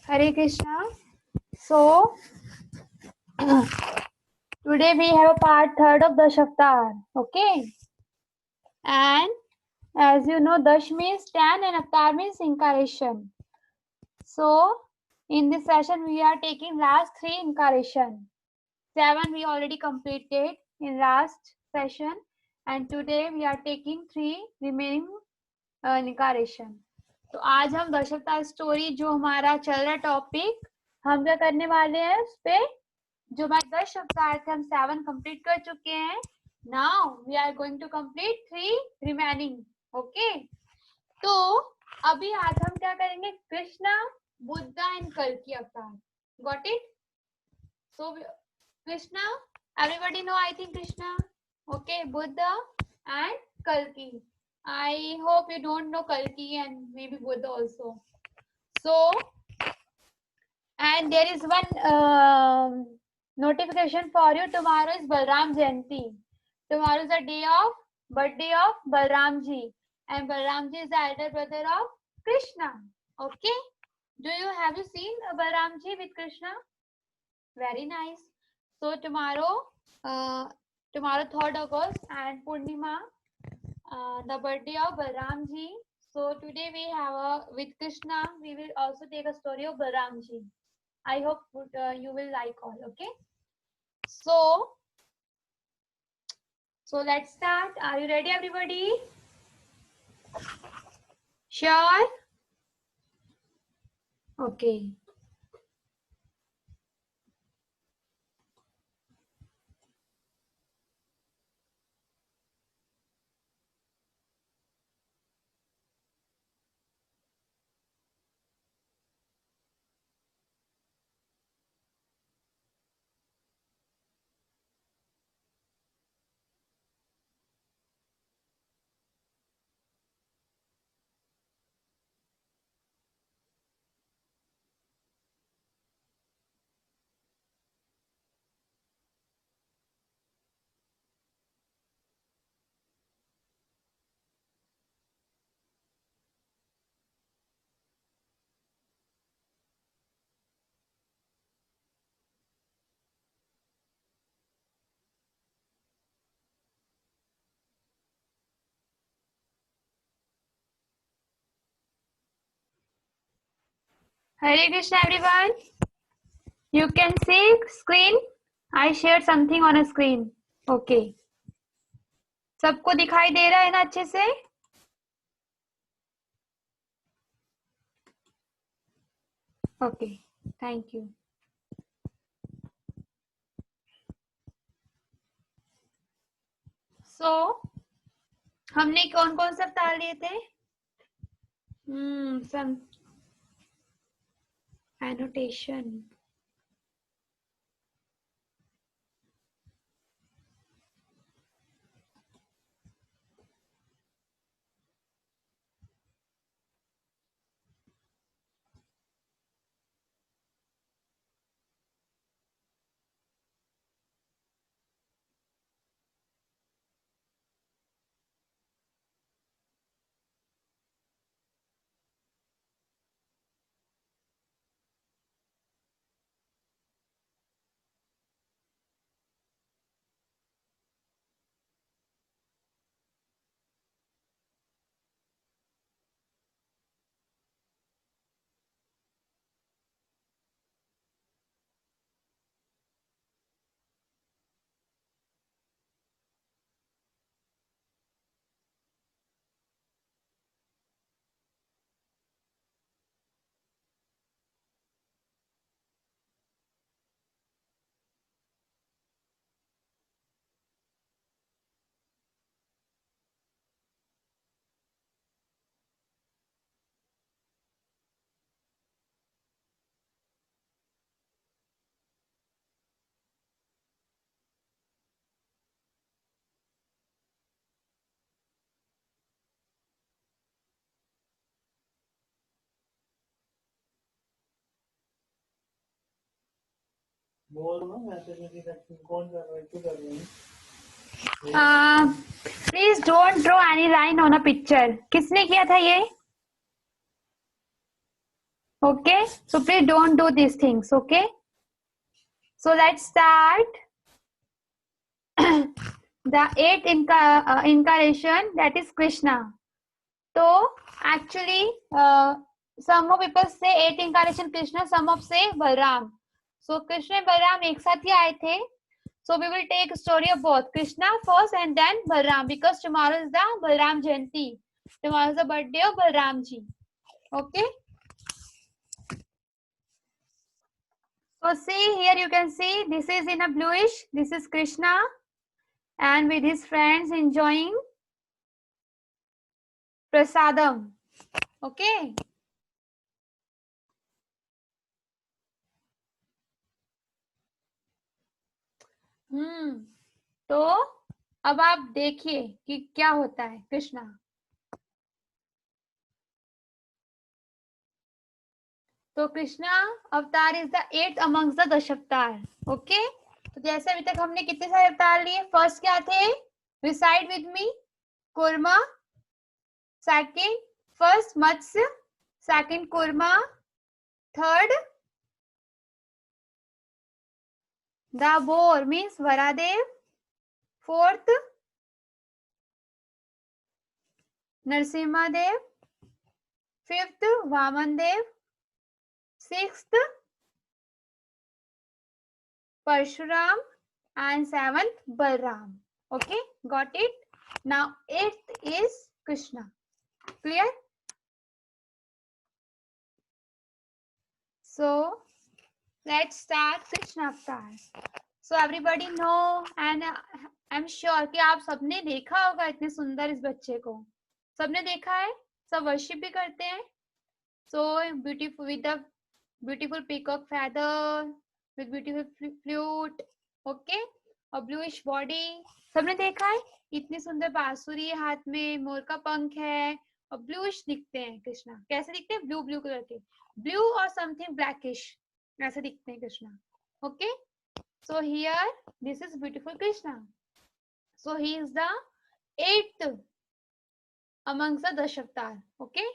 Hare Krishna. So today we have a part third of Dashavatar. Okay. And as you know, Dash means 10 and Avatar means incarnation. So in this session we are taking last 3 incarnation. 7 we already completed in last session, and today we are taking 3 remaining incarnation. तो आज हम Dashavatar story जो हमारा चल रहा topic हम क्या करने वाले हैं उस पे जो हमारे 10 अवतार थे हम 7 कंप्लीट कर चुके हैं. Now we are going to complete 3 remaining. Okay, तो अभी आज हम क्या करेंगे? कृष्णा, बुद्धा एंड कल्कि अवतार. Got it? So Krishna, everybody no I think Krishna. Okay, Buddha and कल्कि. I hope you don't know Kalki and maybe Buddha also. So, and there is one notification for you. Tomorrow is Balram Jayanti. Tomorrow is the day of birthday of Balram ji, and Balram ji is the elder brother of Krishna. Okay. Have you seen Balram ji with Krishna? Very nice. So tomorrow 3rd August and Purnima, the birthday of Balram ji. So today we have with Krishna, we will also take a story of Balram ji. I hope you will like all. Okay. So let's start. Are you ready, everybody? Sure. Okay. Hare Krishna, everyone. You can see screen. I shared something on a screen. Okay. सबको दिखाई दे रहा है ना अच्छे से? Okay. Thank you. So हमने कौन कौन से अवतार लिए थे? Some annotation. Please don't draw any line on a picture. किसने किया था ये? Okay, so please don't do these things. Okay, so let's start the eighth incarnation, that is Krishna. So actually, some of people say eighth incarnation Krishna, some of say Balram. So Krishna and Balram एक साथ ही आए थे. So we will take story of both Krishna first and then Balram, because tomorrow is the Balram Jayanti. Tomorrow is the birthday of Balram ji. Okay. So see here, you can see this is in a bluish. This is Krishna and with his friends enjoying prasadam. Okay. तो अब आप देखिए कि क्या होता है कृष्णा. तो कृष्णा अवतार is the eighth amongst the दश अवतार. ओके, तो जैसे अभी तक हमने कितने सारे अवतार लिए. फर्स्ट क्या थे, reside with me, Kurma. Second first Matsya, second Kurma, third the boar means Varadev, fourth Narasimha Dev, fifth Vaman Dev, sixth Parshuram, and seventh Balram. Okay, got it. Now eighth is Krishna. Clear? So let's start Krishna avatar. So everybody know, and I'm sure कि आप सबने देखा होगा इतने सुंदर इस बच्चे को. सबने देखा है, सब वर्शिप भी करते हैं. So beautiful with the beautiful peacock feather, with beautiful flute. Okay, और bluish body. सबने देखा है, इतनी सुंदर बांसुरी है हाथ में, मोर का पंख है और ब्लूइश दिखते हैं कृष्णा. कैसे दिखते हैं? ब्लू ब्लू कलर के, ब्लू और समथिंग ब्लैकिश ऐसे दिखते हैं Krishna. Okay, so here this is beautiful Krishna. So he is the eighth amongst the दश अवतार. ओके,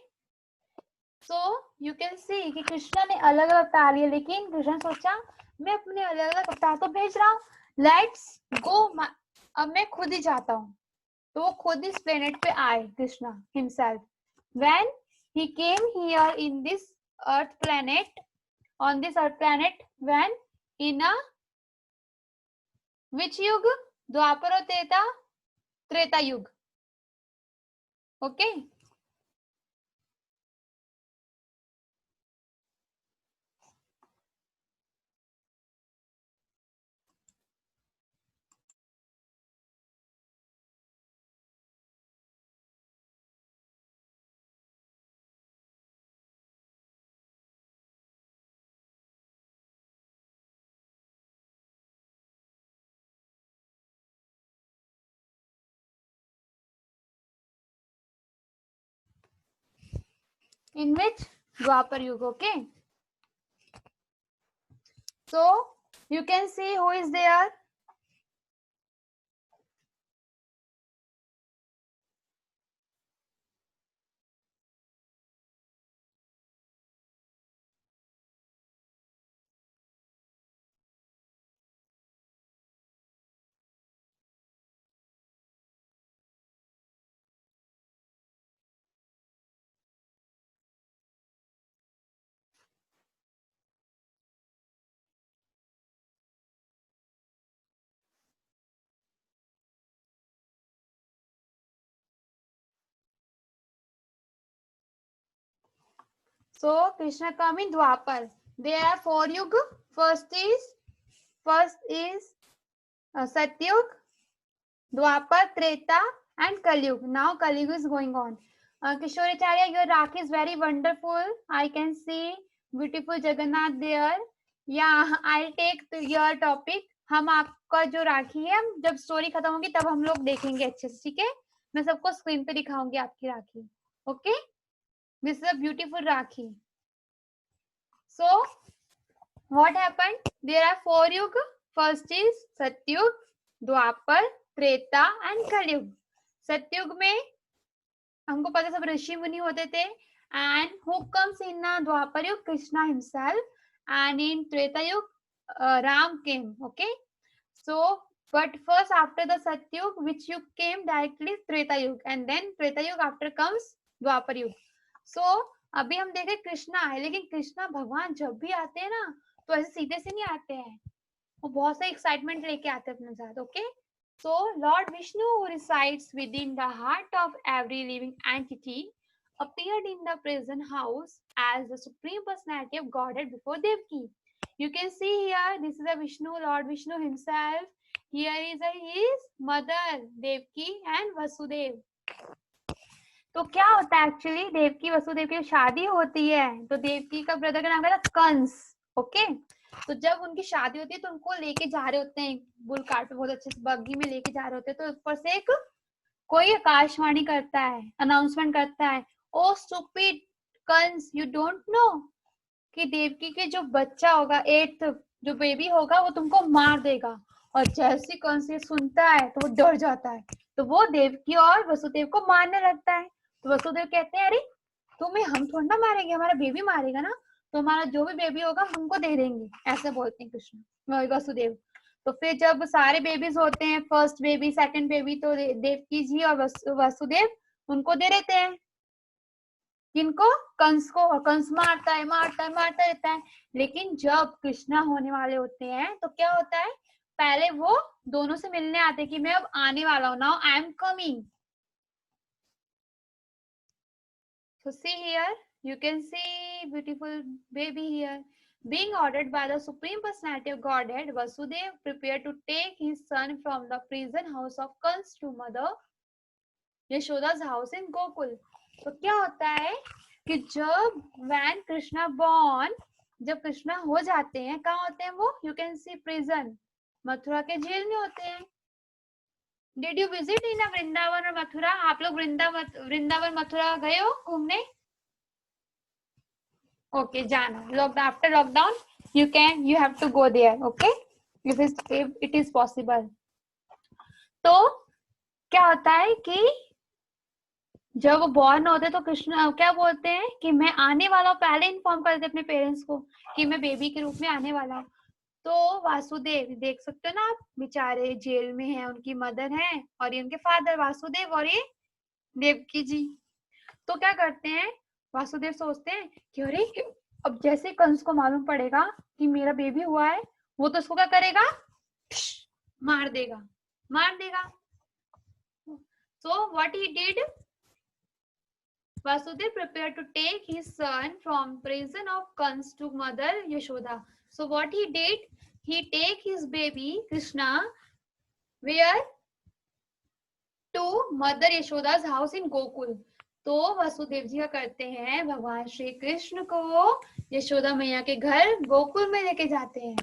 सो यू कैन सी कि कृष्णा ने अलग अलग अवतार लिए, लेकिन कृष्णा सोचा मैं अपने अलग अलग अवतार तो भेज रहा हूँ, लेट्स गो, अब मैं खुद ही जाता हूँ. तो वो खुद इस प्लेनेट पे आए Krishna himself. When he came here in this earth planet, on this earth planet, when in a which yug? Dwapar और Treta yug. Okay, in which Dwapar Yuga. Okay, so you can see who is there. So Krishna come in Dwapar. There are four yuga. First is Satyug, Dwapar, Treta, and Kalyug. Now Kalyug is going on. Kishoracharya, your Rakhi is very wonderful. I can see beautiful Jagannath there. Yeah, I'll take your topic. हम आपका जो राखी है, जब story खत्म होगी तब हम लोग देखेंगे अच्छे से. ठीक है, मैं सबको स्क्रीन पे दिखाऊंगी आपकी rakhi. Okay, this is a beautiful rakhi. So what happened? There are four yuga. First is Satyug, Dwapar, Treta and Kalyug. सत्युग में हमको पता सब ऋषि मुनि होते थे, And who comes in Dwapar Yug? Krishna himself. And in Treta Yug, Ram came. Okay. So, but first after the Satyug, which Yug came directly Treta Yug, and then Treta Yug after comes Dwapar Yug. So अभी हम देखे कृष्णा है, लेकिन कृष्णा भगवान जब भी आते हैं ना तो ऐसे सीधे से नहीं आते हैं, वो बहुत सा एक्साइटमेंट लेके आते हैं अपने साथ. Okay, so Lord Vishnu, who resides within the heart of every living entity, appeared in the prison house as the supreme personality of Godhead before Devaki. You can see here, this is a Vishnu, Lord Vishnu himself. Here is his mother Devaki and Vasudev. तो क्या होता है actually, Devaki Vasudev की शादी होती है तो देवकी का ब्रदर का नाम क्या था? कंस. ओके, तो जब उनकी शादी होती है तो उनको लेके जा रहे होते हैं बुल कार्ट पे, बहुत अच्छे से बग्गी में लेके जा रहे होते हैं, तो ऊपर से एक कोई आकाशवाणी करता है, अनाउंसमेंट करता है, oh stupid Kansa, you don't know कि देवकी के जो बच्चा होगा, 8th जो बेबी होगा वो तुमको मार देगा. और जैसे कंस ये सुनता है तो वो डर जाता है, तो वो देवकी और वसुदेव को मारने लगता है. तो वसुदेव कहते हैं अरे तुम्हें हम थोड़ा ना मारेंगे, हमारा बेबी मारेगा ना, तो हमारा जो भी बेबी होगा हम तुमको दे देंगे, ऐसे बोलते हैं कृष्ण वसुदेव. तो फिर जब सारे बेबीज होते हैं, फर्स्ट बेबी सेकंड बेबी, तो देवकी जी और वसुदेव उनको दे देते हैं. किनको? कंस को. और कंस मारता है रहता है. लेकिन जब कृष्णा होने वाले होते हैं तो क्या होता है, पहले वो दोनों से मिलने आते हैं कि मैं अब आने वाला हूं, now I am coming. So see here, you can see beautiful baby here. Being ordered by the Supreme Personality of Godhead, Vasudev prepared to take his son from the prison house of Kans to Mother Yashoda's house in Gokul. तो क्या होता है कि जब when Krishna born, जब कृष्णा हो जाते हैं, कहाँ होते हैं वो? You can see prison, Mathura के जेल में होते हैं. Did you visit in a Vrindavan और मथुरा? आप लोग वृंदावन मथुरा गए हो घूमने? Okay, जाना. After lockdown, you have to go there. Okay, if it is possible. तो क्या होता है कि जब वो बॉर्न होते तो कृष्ण क्या बोलते हैं कि मैं आने वाला हूँ, पहले इन्फॉर्म कर देते अपने पेरेंट्स को कि मैं बेबी के रूप में आने वाला हूँ. तो वासुदेव देख सकते हो ना आप, बेचारे जेल में हैं, उनकी मदर है और ये उनके फादर वासुदेव और ये देवकी जी. तो क्या करते हैं, वासुदेव सोचते हैं कि अरे अब जैसे कंस को मालूम पड़ेगा कि मेरा बेबी हुआ है, वो तो उसको क्या करेगा, मार देगा. So what he did, Vasudev prepared to take his son from prison of Kans to Mother Yashoda. So what he did, he take his baby Krishna where? To Mother Yashoda's house in Gokul. तो वसुदेव जी क्या करते हैं, भगवान श्री कृष्ण को यशोदा मैया के घर गोकुल में लेके जाते हैं.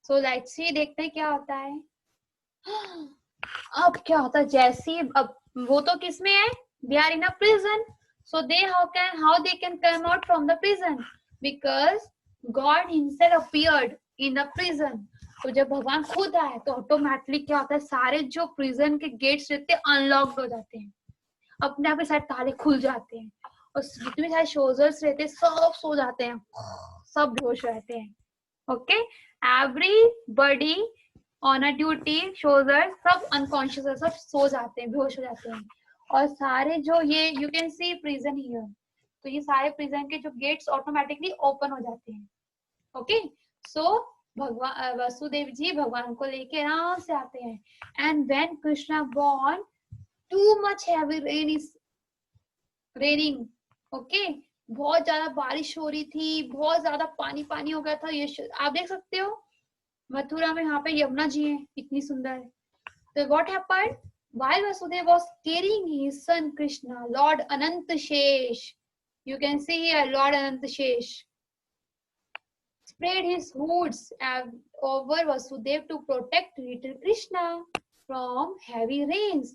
सो लेट्स सी, देखते हैं क्या होता है. अब क्या होता है, जैसी अब वो तो किस में है, they are in a prison. So they how they can come out from the prison, because God himself appeared in the prison. तो जब भगवान खुद आए तो ऑटोमेटिकली क्या होता है, सारे जो प्रिजन के गेट्स रहते हैं अनलॉक्ड हो जाते हैं, अपने आप सारे ताले खुल जाते हैं, और जितने सारे सोल्जर्स रहते हैं सब सो जाते हैं, सब बेहोश रहते हैं. Okay, everybody on a duty, soldiers सब अनकॉन्शियस, सब सो जाते हैं, बेहोश हो जाते हैं. और सारे जो ये you can C prison here, तो ये सारे प्रिजन के जो गेट्स ऑटोमेटिकली ओपन हो जाते हैं. ओके, सो भगवान वसुदेव जी भगवान को लेके आराम से आते हैं. And when Krishna born, too much heavy rain is raining. Okay, बहुत ज्यादा बारिश हो रही थी, बहुत ज्यादा पानी हो गया था. ये आप देख सकते हो मथुरा में, यहाँ पे यमुना जी है, इतनी सुंदर. तो what happened, while Vasudeva was carrying his son Krishna, Lord Anant Shesh, you can see here Lord Anant Shesh spread his hoods over Vasudeva to protect little Krishna from heavy rains.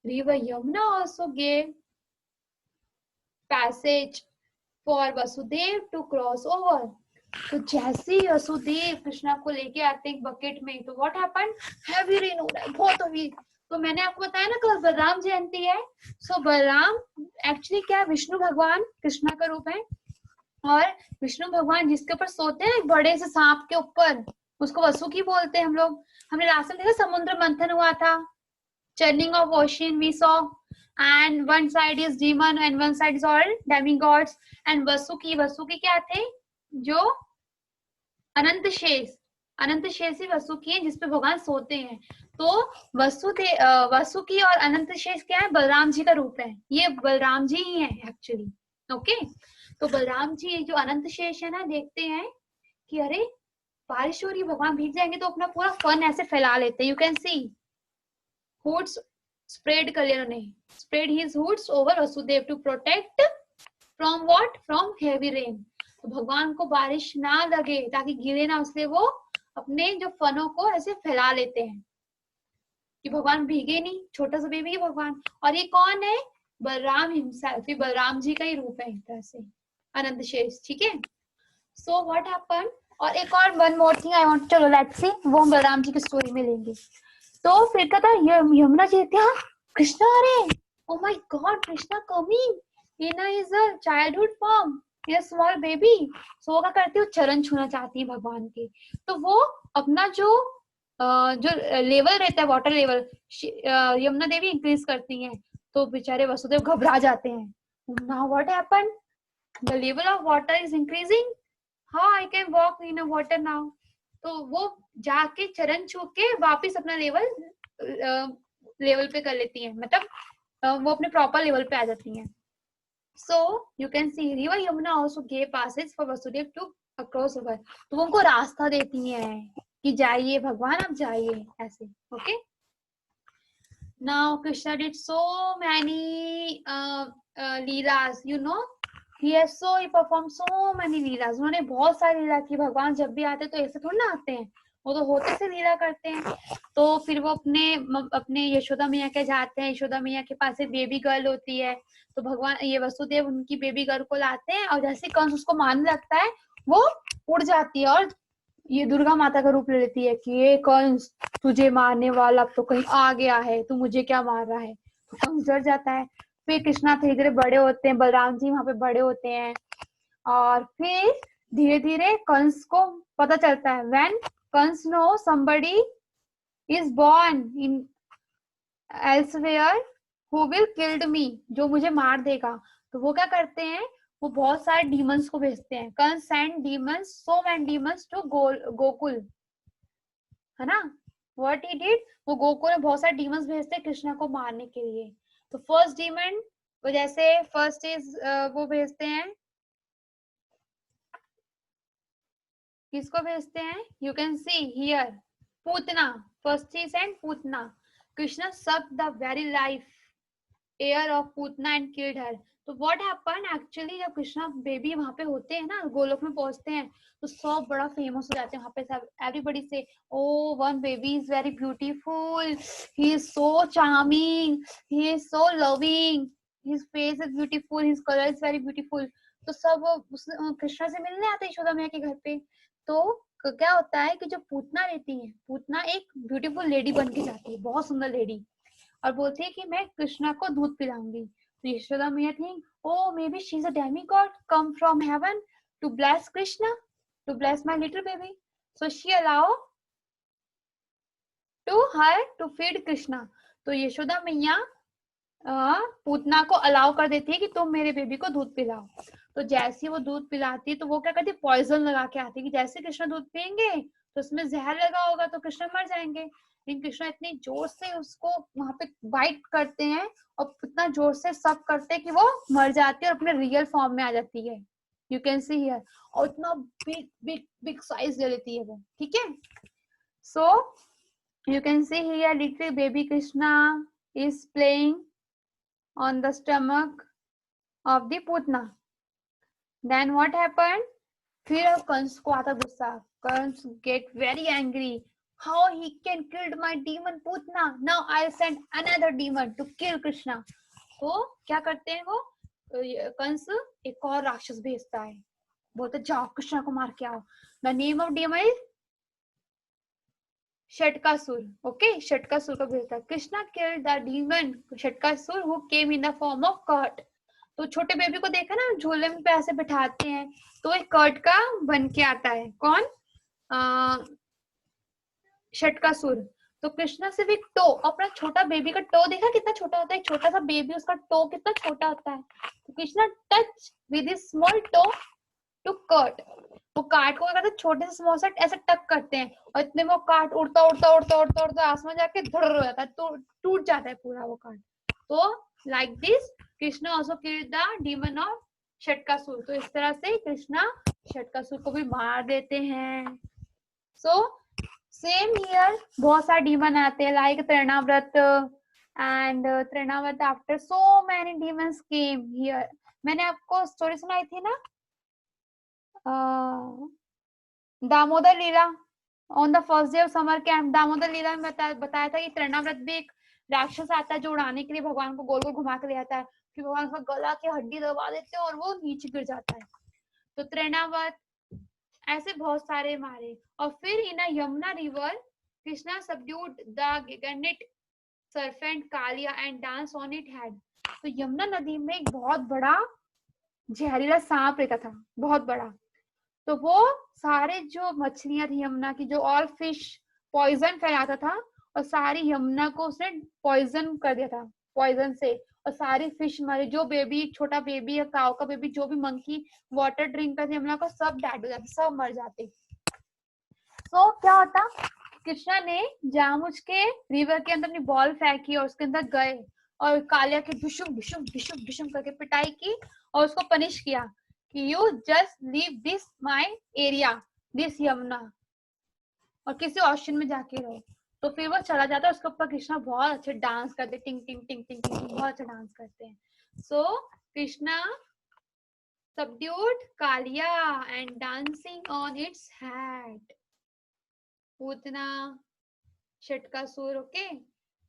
River Yamuna also gave passage for Vasudev to cross over. तो जैसे ही वसुदेव कृष्णा को लेके आते हैं bucket में, तो what happened, heavy rain हो रहा है, बहुत हेवी. तो मैंने आपको बताया ना कल बलराम जयंती है। सो बलराम एक्चुअली क्या है, विष्णु भगवान कृष्णा का रूप है। और विष्णु भगवान जिसके ऊपर सोते हैं बड़े से सांप के ऊपर, उसको वसुकी बोलते हैं हम लोग। हमने रास्ते में देखा समुद्र मंथन हुआ था, churning of ocean we saw, and one side is demon and one side is all demigods. and Vasuki क्या थे, जो अनंत शेष ही वसुकी है जिसपे भगवान सोते हैं। तो वसुकी और अनंत शेष क्या है, बलराम जी का रूप है। ये बलराम जी ही है एक्चुअली। ओके, तो बलराम जी जो अनंत शेष है ना, देखते हैं कि अरे बारिश हो रही, भगवान भीग जाएंगे, तो अपना पूरा फन ऐसे फैला लेते हैं। You can C hoods spread कर लिया उन्होंने, spread his hoods over Vasudev to protect from what, from heavy rain। तो भगवान को बारिश ना लगे ताकि गिरे ना, उससे वो अपने जो फनों को ऐसे फैला लेते हैं कि भगवान भीगे नहीं, छोटा सा बेबी है भगवान। और ये कौन है, बलराम हिमसेल्फ, ये बलराम जी का ही रूप है एक तरह से, अनंत शेष। ठीक है, सो व्हाट हैपन। और एक और one more thing I want, चलो लेट्स सी, वो हम बलराम जी की स्टोरी में लेंगे। तो फिर कहता यमुना जी क्या, कृष्णा आ रहे, oh my God Krishna coming in his childhood form, ये स्मॉल बेबी। सो क्या करती है, चरण छूना चाहती है भगवान के। तो वो अपना जो लेवल रहता है, वाटर लेवल, यमुना देवी इंक्रीज करती हैं। तो बेचारे वसुदेव घबरा जाते हैं। Now what happen, the level of water is increasing, how I can walk in a water now. तो वो जाके चरण छू के वापिस अपना लेवल पे कर लेती हैं, मतलब वो अपने प्रॉपर लेवल पे आ जाती हैं। So you can see river Yamuna also gave passage for Vasudev to across river. तो वो उनको रास्ता देती हैं कि जाइए भगवान, आप जाइए ऐसे। Okay, now Krishna did so many leelas, you know, he performed so many leelas. उन्होंने बहुत सारी लीला की। भगवान जब भी आते तो ऐसे थोड़ी ना आते हैं, वो तो होते से लीला करते हैं। तो फिर वो अपने यशोदा मैया के जाते हैं, यशोदा मैया के पास एक बेबी गर्ल होती है। तो भगवान ये वसुदेव उनकी बेबी गर्ल को लाते हैं, और जैसे कंस उसको मारने लगता है वो उड़ जाती है, और ये दुर्गा माता का रूप ले लेती है कि ये कंस तुझे मारने वाला अब तो कहीं आ गया है, तू मुझे क्या मार रहा है। तो कंस डर जाता है। फिर कृष्णा धीरे धीरे बड़े होते हैं, बलराम जी वहां पे बड़े होते हैं, और फिर धीरे धीरे कंस को पता चलता है, when Kansa know somebody is born in elsewhere who will killed me, जो मुझे मार देगा। तो वो क्या करते हैं, वो बहुत सारे डीमंस को भेजते हैं। Kansa send demons, so many demons to Gokul, है ना। व्हाट ही डिड, वो गोकुल में बहुत सारे डीमंस भेजते हैं कृष्णा को मारने के लिए। तो फर्स्ट डीमन, वो जैसे फर्स्ट इज वो भेजते हैं, किसको भेजते हैं, you can see here, Putana. First he send Putana. Krishna sucked the very life air of Putana and killed her। तो व्हाट हैपन एक्चुअली, जब कृष्णा बेबी वहां पे होते हैं ना, गोलोक में पहुंचते हैं, तो सब बड़ा फेमस हो जाते हैं वहां पे सब। एवरीबडी से oh one baby is very beautiful, he is so charming, he is so loving, his face is beautiful, his colour is very beautiful. तो सब कृष्णा से मिलने आते हैं यशोदा मैया के घर पे। तो क्या होता है कि जो पूतना रहती है, पूतना एक ब्यूटीफुल लेडी बन के जाती है, बहुत सुंदर लेडी, और बोलती है कि मैं कृष्णा को दूध पिलाऊंगी। तो यशोदा मैया think, oh maybe she is a demigod come from heaven to bless Krishna, to bless my little baby. So she allow to her to feed Krishna. तो यशोदा मैया पूतना को अलाउ कर देती है कि तुम मेरे बेबी को दूध पिलाओ। तो जैसे वो दूध पिलाती है, तो वो क्या करती है, पॉइजन लगा के आती है कि जैसे कृष्ण दूध पियेंगे तो उसमें जहर लगा होगा, तो कृष्ण मर जाएंगे। लेकिन कृष्ण इतनी जोर से उसको वहां पे बाइट करते हैं, और इतना जोर से सब करते हैं कि वो मर जाती है और अपने रियल फॉर्म में आ जाती है। यू कैन सी हियर, और इतना बिग बिग बिग साइज ले लेती है वो। ठीक है, सो you can see here little baby Krishna is playing on the stomach of the Putna. Then what happened? फिर कंस को आता गुस्सा, Kans get very angry. How he can kill my demon Putna? Now I'll send another demon to kill Krishna. तो क्या करते हैं वो, कंस एक और राक्षस भेजता है, बोलते जाओ कृष्णा को मार के आओ। The name of demon is Shatkasur. Okay, Shatkasur को भेजता है. Krishna killed the demon Shatkasur who came in the form of Kurt. तो छोटे बेबी को देखा ना, झूले में पे ऐसे बिठाते हैं, तो एक कर्ट का बन के आता है. कौन? शटकासुर. तो कृष्णा सिर्फ एक टो, अपना छोटा बेबी का टो देखा कितना छोटा होता है, एक छोटा सा बेबी उसका टो कितना छोटा होता है. तो Krishna touch with his small toe to cut. वो काट को क्या करते हैं, छोटे से स्मॉल सा ऐसे टक करते हैं, और इतने वो काट उड़ता उड़ता उड़ता उड़ता उड़ता आसमान जाके धड़ हो जाता है, तो टूट जाता है पूरा वो काट. तो like this Krishna also killed the demon of Shatakasur. तो इस तरह से कृष्णा शटकासुर को भी मार देते हैं. सो सेम हियर बहुत सारे डीमन आते हैं, like Trinavarta and Trinavarta after so many demons came here. मैंने आपको स्टोरी सुनाई थी ना, Damodar Leela on the first day of summer camp. Damodar Leela में बताया था कि तृणाव्रत भी एक राक्षस आता है जो उड़ाने के लिए भगवान को गोल गोल घुमा के ले आता है, कि भगवान का गला की हड्डी दबा देते हैं और वो नीचे गिर जाता है. तो तृणाव्रत ऐसे बहुत सारे मारे. और फिर in a Yamuna river Krishna subdued the gigantic serpent Kaliya and dance on it head. तो यमुना नदी में एक बहुत बड़ा जहरीला सांप रहता था, बहुत बड़ा. तो वो सारे जो मछलियां थी यमुना की, जो ऑल फिश पॉइजन फैलाता था, और सारी यमुना को उसने पॉइजन कर दिया था पॉइजन से, और सारी फिश मरे. जो बेबी, छोटा बेबी या काऊ का बेबी, जो भी मंकी वाटर ड्रिंक करते यमुना का, सब डेड हो जाते, सब मर जाते. तो क्या होता, कृष्णा ने जानबूझ के रिवर के अंदर अपनी बॉल फेंकी और उसके अंदर गए और कालिया के भुशुम भुशुम भुशुम भुशुम करके पिटाई की और उसको पनिश किया कि you just leave this my area, this Yamuna, और किसी ओशन में जाके रहो. तो फिर वो चला जाता है. उसके ऊपर कृष्णा बहुत अच्छे डांस करते, टिंग टिंग टिंग टिंग टिंग, बहुत अच्छा डांस करते हैं. सो Krishna subdued Kalia and dancing on its head. Putna Shatkasur. Okay.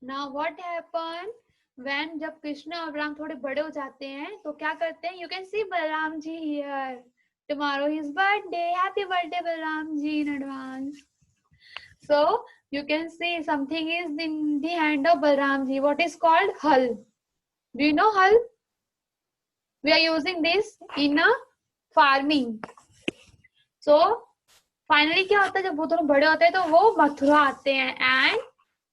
Now what happened when जब कृष्णा और बलराम थोड़े बड़े हो जाते हैं तो क्या करते हैं? You can see Balram ji here. Tomorrow his birthday. Happy birthday Balram ji in advance. So you can see something is in the hand of Balram ji. What is called hull? Do you know hull? We are using this in a farming. So finally क्या होता है, जब वो दोनों बड़े होते हैं तो वो मथुरा आते हैं and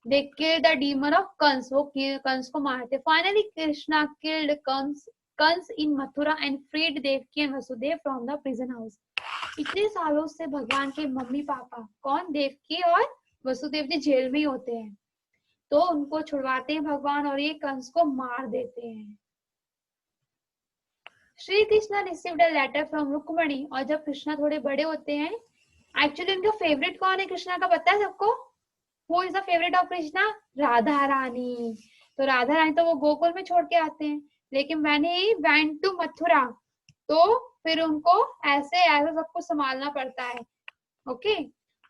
they killed the demon of Kansa. वो कंस को मारते. Finally Krishna killed Kans in Mathura and freed Devaki and Vasudev from the prison house. इतने सालों से भगवान के मम्मी पापा कौन, देवकी और वसुदेव जी जेल में ही होते हैं, तो उनको छुड़वाते हैं भगवान और ये कंस को मार देते हैं. Shri Krishna received a letter from Rukmini. और जब कृष्णा थोड़े बड़े होते हैं, एक्चुअली उनका फेवरेट कौन है कृष्णा का पता है सबको? Who is the favourite of Krishna? Radha Rani. तो राधा रानी तो वो गोकुल में छोड़ के आते हैं, लेकिन when he went to Mathura तो फिर उनको ऐसे ऐसे सबको संभालना पड़ता है. Okay.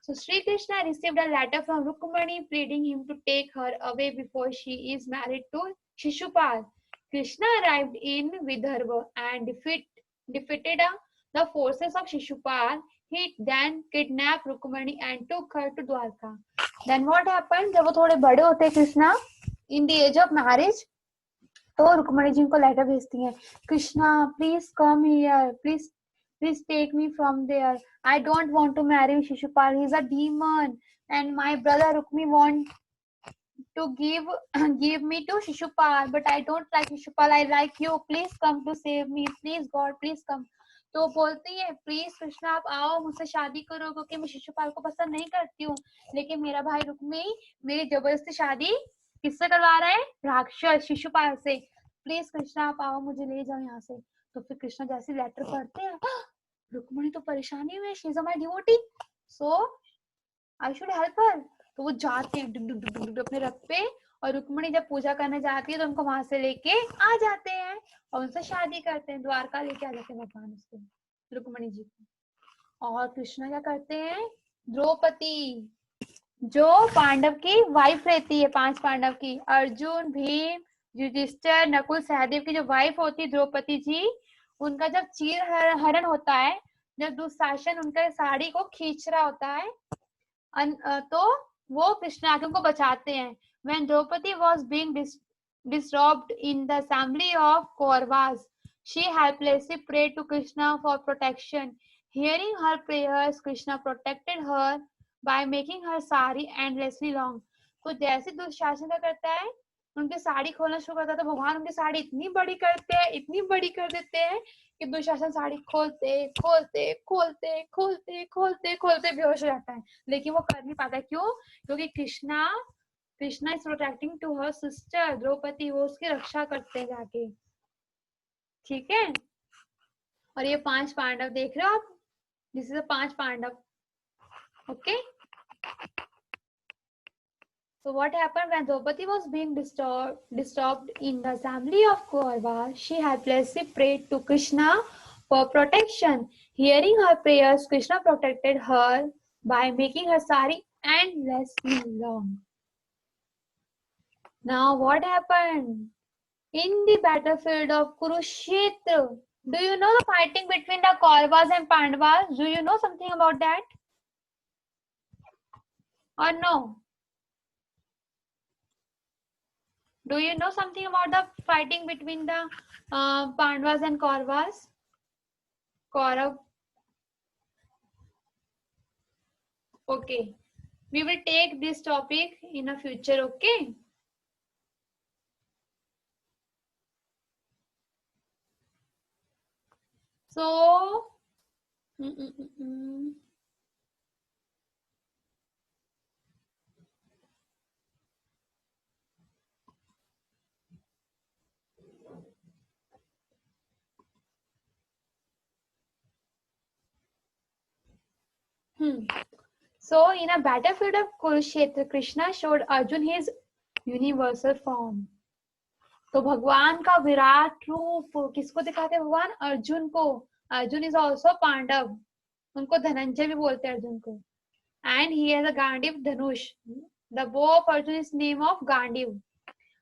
So Sri Krishna received a letter from Rukmani pleading him to take her away before she is married to Shishupal. Krishna arrived in Vidarbha and defeated the forces of Shishupal. He then kidnapped Rukmani and took her to Dwarka. Then what happened? जब वो थोड़े बड़े होते हैं Krishna, in the age of marriage, तो रुक्मणी जी को letter भेजती हैं, Krishna please come here, please take me from there. I don't want to marry Shishupal. He's a demon, and my brother Rukmi want to give me to Shishupal, but I don't like Shishupal. I like you. Please come to save me. Please God, please come. तो बोलती है please Krishna आप आओ, मुझसे शादी करो, क्योंकि मैं शिशुपाल को पसंद नहीं करती हूँ, लेकिन मेरा भाई रुक्मी मेरी जबरदस्ती शादी किससे करवा रहा है? राक्षस शिशुपाल से. प्लीज कृष्णा आप आओ, मुझे ले जाओ यहाँ से. तो फिर कृष्णा जैसे लेटर पढ़ते हैं, रुक्मणी तो परेशानी में, she is my devotee, so I should help her. तो वो जाते हैं डुग डुग डुग डुग अपने रथ पे, और रुक्मणी जब पूजा करने जाती है तो उनको वहां से लेके आ जाते हैं और उनसे शादी करते हैं. द्वारका लेके आ जाते हैं भगवान उसको, रुक्मणी जी को. और कृष्ण क्या करते हैं? द्रौपदी जो पांडव की वाइफ रहती है, 5 पांडव की, अर्जुन, भीम, युधिष्ठिर, नकुल, सहदेव की जो वाइफ होती है द्रौपदी जी, उनका जब चीर हरण होता है, जब दुशासन उनका साड़ी को खींच रहा होता है, तो वो कृष्णा के उनको बचाते हैं. When Draupadi was being disrobed in the assembly of Kauravas, she helplessly prayed to Krishna for protection. Hearing her prayers, Krishna protected her by making her sari endlessly long. तो जैसे दुशासन क्या करता है, उनकी साड़ी खोलना शुरू करता है तो भगवान उनकी साड़ी इतनी बड़ी करते हैं, इतनी बड़ी कर देते हैं कि दुशासन साड़ी खोलते खोलते खोलते खोलते खोलते खोलते बेहोश हो जाता है. लेकिन वो कर नहीं पाता. क्यों? क्योंकि Krishna is protecting to her sister Draupadi. वो उसकी रक्षा करते हैं जाके. ठीक है. और ये 5 पांडव देख रहे हो आप. This is 5 Pandav. Okay. So what happened when Draupadi was being disturbed in the assembly of Kauravas? She helplessly prayed to Krishna for protection. Hearing her prayers, Krishna protected her by making her sari endlessly long. Now what happened? In the battlefield of Kurukshetra, do you know the fighting between the Kauravas and Pandavas? Do you know something about that? Or no? Do you know something about the fighting between the Pandavas and Kauravas? Kaurav. Okay. We will take this topic in a future, okay? So, So, in a battlefield of Kurukshetra, Krishna showed Arjun his universal form. तो भगवान का विराट रूप किसको दिखाते हैं? भगवान अर्जुन को. Arjun is also Pandav. उनको धनंजय भी बोलते हैं अर्जुन को. And he has a Gandiv Dhanush. The bow of Arjun is name of Gandiv.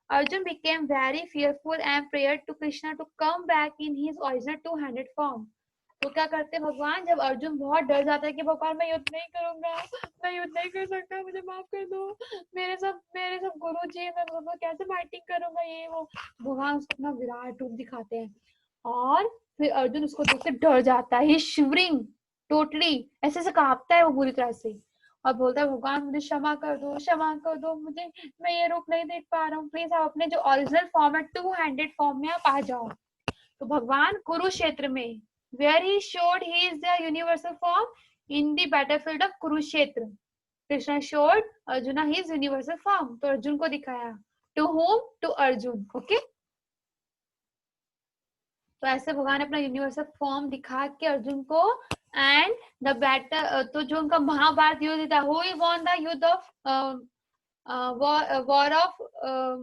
Arjun became very fearful and prayed to Krishna to come back in his original two-handed form. तो क्या करते हैं भगवान? जब अर्जुन बहुत डर जाता है कि भगवान मैं युद्ध नहीं करूंगा, मैं युद्ध नहीं कर सकता, मुझे माफ कर दो, मेरे सब गुरु जी, मैं कैसे फाइटिंग करूंगा, ये वो. भगवान उसको अपना विराट रूप दिखाते हैं और फिर अर्जुन उसको देख के डर जाता है. ही शिवरिंग टोटली, ऐसे से कांपता है वो पूरी तरह से और बोलता है भगवान मुझे क्षमा कर दो, मुझे मैं ये रूप नहीं देख पा रहा हूँ, प्लीज आप अपने जो ओरिजिनल फॉर्म है टू-हैंडेड फॉर्म में आप आ जाओ. तो भगवान कुरुक्षेत्र में where he showed his universal form in the battlefield of Kurukshetra. Krishna showed Arjuna his universal form. तो अर्जुन को दिखाया. To whom? To Arjun. Okay? तो ऐसे भगवान अपना यूनिवर्सल फॉर्म दिखा के अर्जुन को एंड द बैटल तो जो उनका महाभारत युद्ध था, who won the yuddh of war of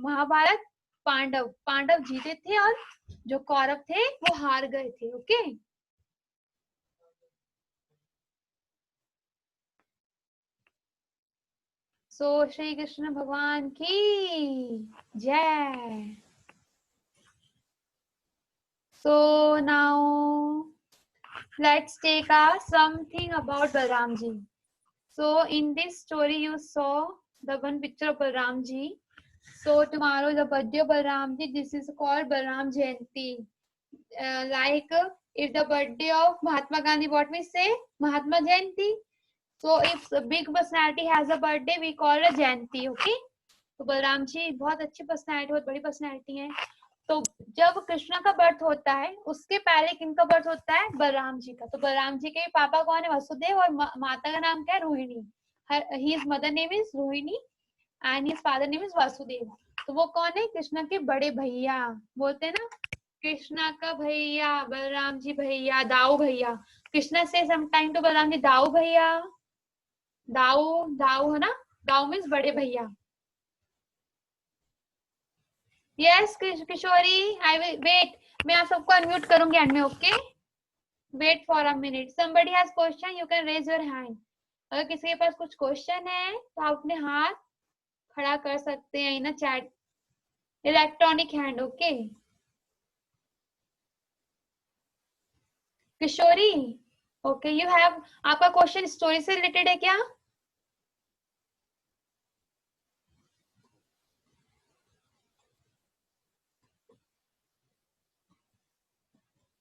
Mahabharat? Pandav जीते थे और जो कौरव थे वो हार गए थे. ओके. सो श्री कृष्ण भगवान की जय. So now let's take something about Balram ji. So in this story you saw the one picture of Balram ji. So tomorrow is the birthday of Balram ji. This is called Balram Jayanti. Like if the birthday of Mahatma Gandhi, what we say? Mahatma Jayanti. So if a big personality has a birthday, we call it Jayanti. Okay? तो बलराम जी बहुत अच्छी personality, बहुत बड़ी personality है. तो जब कृष्णा का birth होता है उसके पहले किनका बर्थ होता है? बलराम जी का. तो बलराम जी के पापा कौन है? वसुदेव. और माता का नाम क्या है? Rohini. His mother name is Rohini and his father name is Vasudev. तो वो कौन है? कृष्णा के बड़े भैया. बोलते हैं ना कृष्णा का भैया बलराम जी भैया, दाऊ भैया. कृष्णा से some time to Balram ji Dau भैया. दाऊ है ना. दाऊ मीन्स बड़े भैया. Yes Kishori, I will wait. मैं आप सबको अनम्यूट करूंगी एंड में. Okay, wait for a minute. Somebody has question, you can raise your hand. अगर किसी के पास कुछ क्वेश्चन है तो आप अपने हाथ खड़ा कर सकते हैं इन chat. Electronic hand. Okay Kishori. Okay you have. आपका क्वेश्चन स्टोरी से रिलेटेड है क्या?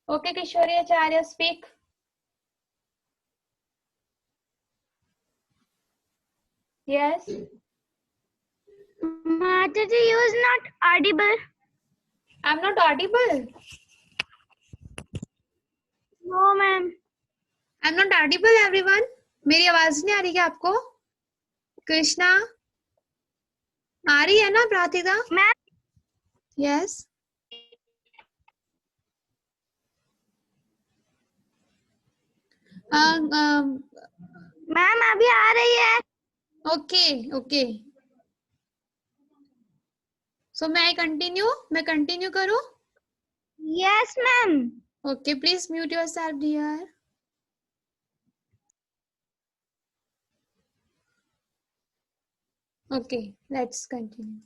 Okay, Kishori Acharya, speak. Yes. Mataji, you is not audible. I'm not audible. No, ma'am. I'm not audible, everyone. मेरी आवाज नहीं आ रही क्या आपको? कृष्णा आ रही है ना प्रातिदा? Ma'am. Yes. मैम अभी आ रही है. Okay. So मैं कंटिन्यू करूं? Yes, ma'am. Okay, please mute yourself, dear. Okay, let's continue.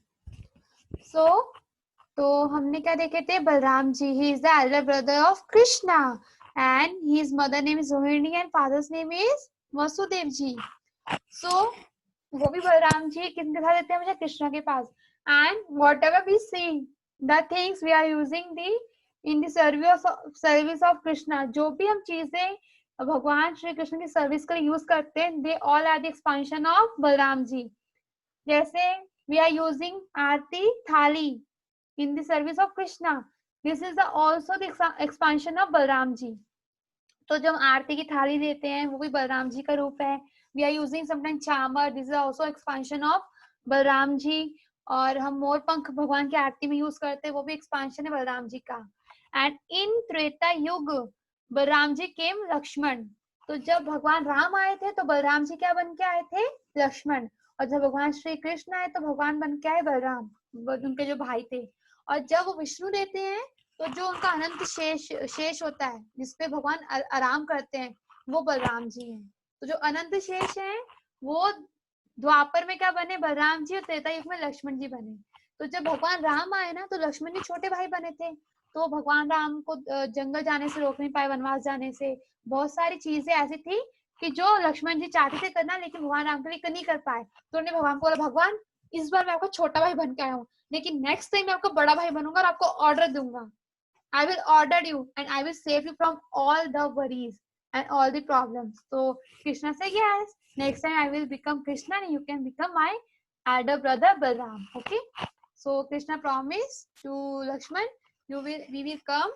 So, तो हमने क्या देखे थे? Balram ji, he is the elder brother of Krishna and his mother name is Rohini and father's name is Vasudev ji. So, वो भी बलराम जी किसके साथ रहते हैं? मुझे कृष्णा के पास. And whatever we see, the things we are using in the service of Krishna, जो भी हम चीजें भगवान श्री कृष्ण की सर्विस के लिए यूज करते हैं, they all are the expansion of Balram ji. जैसे we are using आरती थाली in the service of Krishna, this is also the expansion of Balram ji. तो जब आरती की थाली देते हैं वो भी बलराम जी का रूप है. We are using sometimes चामर, this is also expansion of Balram ji. और हम मोर पंख भगवान की आरती में यूज करते हैं, वो भी एक्सपांशन है बलराम जी का. एंड इन त्रेता युग बलराम जी केम लक्ष्मण. तो जब भगवान राम आए थे तो बलराम जी क्या बन के आए थे? लक्ष्मण. और जब भगवान श्री कृष्ण आए तो भगवान बन के आए बलराम, उनके जो भाई थे. और जब वो विष्णु देते हैं तो जो उनका अनंत शेष होता है जिसपे भगवान आराम करते हैं, वो बलराम जी हैं. तो जो अनंत शेष है वो द्वापर में क्या बने? बलराम जी. और त्रेता युग में लक्ष्मण जी बने. तो जब भगवान राम आए ना तो लक्ष्मण जी छोटे भाई बने थे, तो भगवान राम को जंगल जाने से रोक नहीं पाए, वनवास जाने से. बहुत सारी चीजें ऐसी थी कि जो लक्ष्मण जी चाहते थे करना लेकिन भगवान राम के लिए नहीं कर पाए. तो उन्होंने भगवान को बोला, भगवान इस बार मैं आपको छोटा भाई बन के आया हूँ, लेकिन नेक्स्ट टाइम मैं आपको बड़ा भाई बनूंगा और आपको ऑर्डर दूंगा. I will order you and I will save you from all the worries and all the problems. So Krishna said, yes, next time I will become Krishna and you can become my elder brother Balram. Okay. So Krishna promised to Lakshman, we will come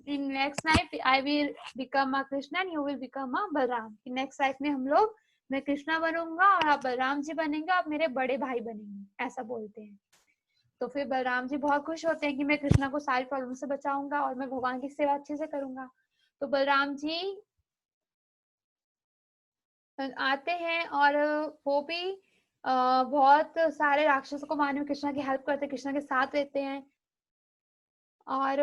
in next life. I will become a Krishna and you will become a Balram. In next life में हम लोग, मैं कृष्णा बनूंगा और आप बलराम जी बनेंगे, आप मेरे बड़े भाई बनेंगे, ऐसा बोलते हैं. तो फिर बलराम जी बहुत खुश होते हैं कि मैं कृष्णा को सारी प्रॉब्लम से बचाऊंगा और मैं भगवान की सेवा अच्छे से करूंगा. तो बलराम जी आते हैं और वो भी बहुत सारे राक्षसों को मारने में कृष्णा की हेल्प करते हैं, कृष्णा के साथ रहते हैं. और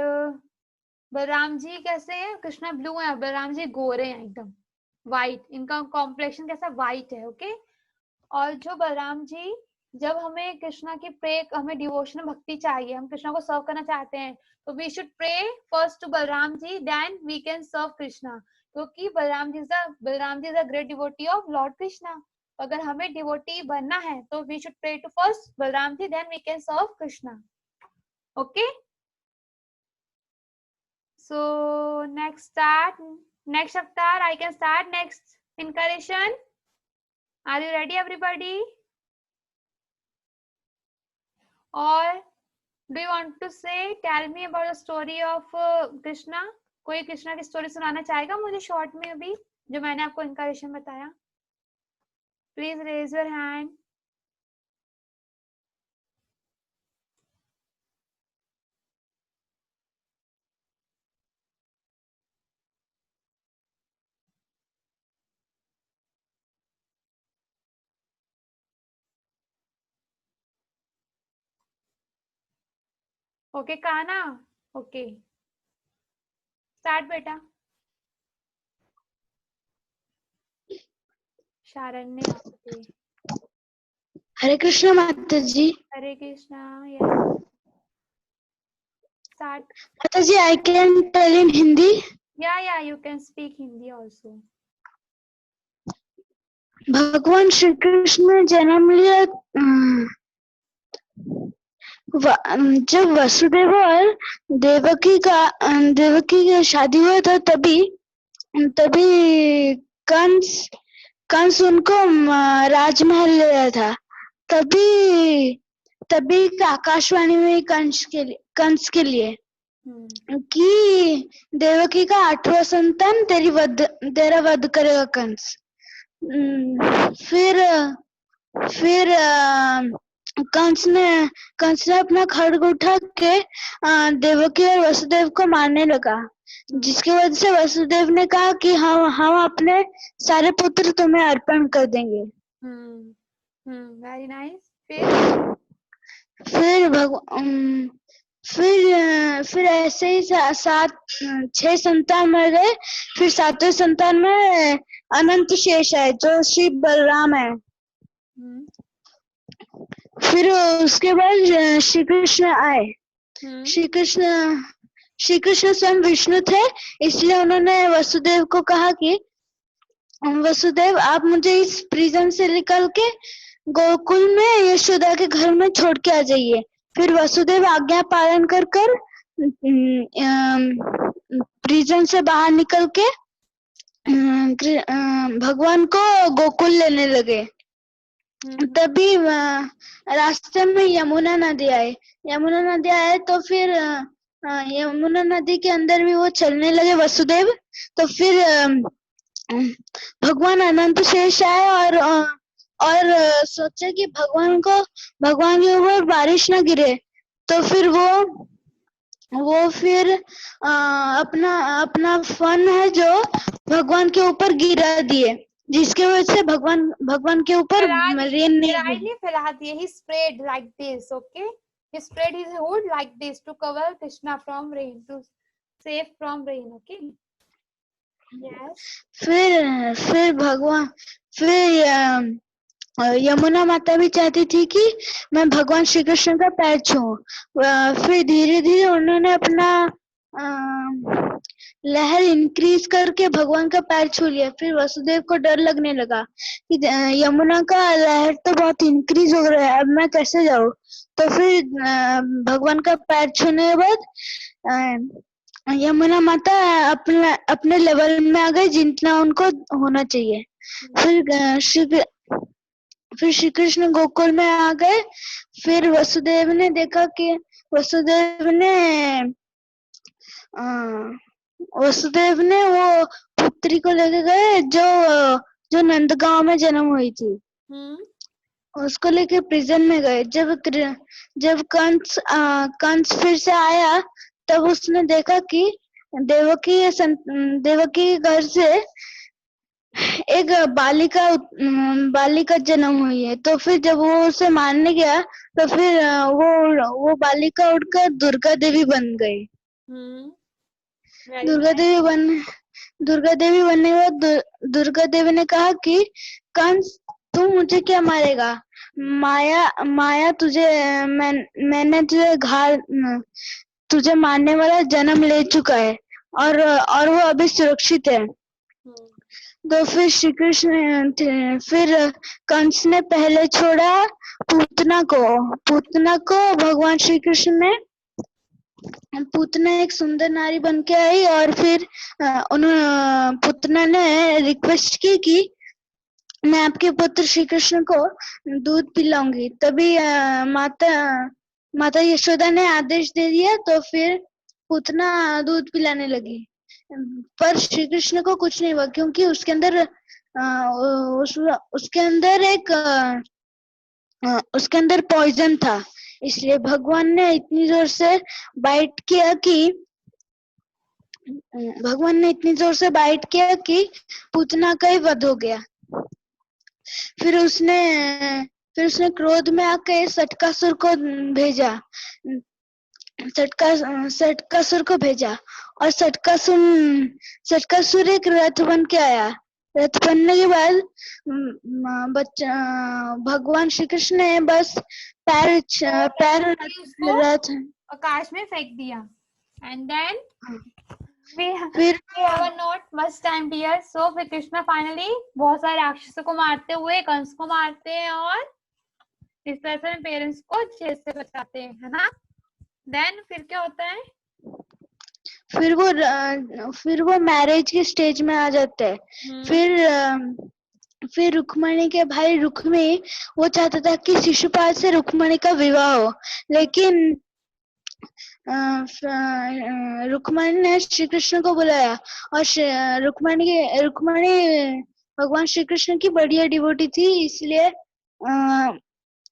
बलराम जी कैसे है? कृष्णा ब्लू है, बलराम जी गोरे हैं, एकदम व्हाइट. इनका कॉम्प्लेक्शन कैसा? व्हाइट है. ओके. और जो बलराम जी, जब हमें कृष्णा की प्रे, हमें डिवोशन भक्ति चाहिए, हम कृष्णा को सर्व करना चाहते हैं, तो we should pray first to Balram ji, then we can serve Krishna. क्योंकि Balram ji is a great devotee of lord Krishna. अगर हमें डिवोटी बनना है तो we should pray to first Balram ji, then we can serve Krishna. Okay. So next avatar, I can start next incarnation. Are you ready everybody? Or do you want to say, tell me about the story of Krishna? कोई कृष्णा की story सुनाना चाहेगा मुझे short में अभी, जो मैंने आपको इनकारेशन बताया? Please raise your hand. Okay Kana. Okay start बेटा. Sharanya. Okay. Hare Krishna Mata ji. Hare Krishna. Yes start. Mata ji, I can tell in Hindi. या you can speak Hindi also. भगवान श्री कृष्ण ने जन्म लिया जब वसुदेव और देवकी का शादी हुआ था तभी तभी कंस कंस उनको राजमहल ले आया था। तभी तभी आकाशवाणी में कंस के लिए कि देवकी का 8वां संतान तेरा वध करेगा कंस। फिर कंस ने अपना खड्ग उठा के देवकी और वसुदेव को मारने लगा, जिसकी वजह से वसुदेव ने कहा कि हम अपने सारे पुत्र तुम्हें अर्पण कर देंगे। Very nice. फिर ऐसे ही 6 संतान मर गए। फिर 7वें संतान में अनंत शेष है जो श्री बलराम है। फिर उसके बाद श्री कृष्ण आए। श्री कृष्ण स्वयं विष्णु थे, इसलिए उन्होंने वसुदेव को कहा कि वसुदेव आप मुझे इस प्रिजन से निकल के गोकुल में यशोदा के घर में छोड़ के आ जाइए। फिर वसुदेव आज्ञा पालन कर प्रिजन से बाहर निकल के भगवान को गोकुल लेने लगे। तभी रास्ते में यमुना नदी आए तो फिर यमुना नदी के अंदर भी वो चलने लगे वसुदेव। तो फिर भगवान अनंत शेष आए और सोचे कि भगवान के ऊपर बारिश न गिरे। तो फिर वो फिर अपना फन है जो भगवान के ऊपर गिरा दिए, जिसके वजह से भगवान के ऊपर रेन नहीं गिरी। फैला दिए। He sprayed like this, okay? He spread his hood like this to cover Krishna from rain, to save from rain, okay? Yes. फिर यमुना माता भी चाहती थी कि मैं भगवान श्री कृष्ण का पैर छूऊं। फिर धीरे धीरे उन्होंने अपना लहर इंक्रीज करके भगवान का पैर छू लिया। फिर वसुदेव को डर लगने लगा कि यमुना का लहर तो बहुत इंक्रीज हो रहा है, अब मैं कैसे जाऊं। तो फिर भगवान का पैर छूने के बाद यमुना माता अपने लेवल में आ गई जितना उनको होना चाहिए। फिर श्री कृष्ण गोकुल में आ गए। फिर वसुदेव ने देखा कि वसुदेव ने वो पुत्री को लेके गए जो नंदगांव में जन्म हुई थी। उसको लेके प्रिजन में गए। जब कंस फिर से आया तब उसने देखा कि देवकी के घर से एक बालिका जन्म हुई है। तो फिर जब वो उसे मारने गया तो फिर वो बालिका उठकर दुर्गा देवी बन गई। दुर्गा देवी बनने के बाद दुर्गा देवी ने कहा कि कंस तू मुझे क्या मारेगा, माया मैंने तुझे मारने वाला जन्म ले चुका है और वो अभी सुरक्षित है। तो फिर कंस ने पहले छोड़ा पूतना को भगवान श्री कृष्ण ने पूतना एक सुंदर नारी बन के आई और फिर पूतना ने रिक्वेस्ट की कि मैं आपके पुत्र श्री कृष्ण को दूध पिलाऊंगी। तभी माता यशोदा ने आदेश दे दिया। तो फिर पूतना दूध पिलाने लगी, पर श्री कृष्ण को कुछ नहीं हुआ क्योंकि उसके अंदर पॉइजन था। इसलिए भगवान ने इतनी जोर से बाइट किया कि पूतना का ही वध हो गया। फिर उसने क्रोध में आके सटकासुर को भेजा और सटकासुर एक रथ बन के आया। रथ बनने के बाद भगवान श्री कृष्ण ने बस पैर रथ आकाश में फेंक दिया। And then we have not much time dear. So फिर कृष्णा फाइनली बहुत सारे राक्षसों को मारते हुए कंस को मारते हैं और इस तरह से हम पेरेंट्स को अच्छे से बताते हैं, है ना। देन फिर क्या होता है? फिर वो मैरिज के स्टेज में आ जाते हैं। फिर रुक्मणी के भाई रुक्मी वो चाहता था कि शिशुपाल से रुक्मणी का विवाह हो, लेकिन रुक्मणी ने श्री कृष्ण को बुलाया और रुक्मणी भगवान श्री कृष्ण की बढ़िया डिवोटी थी,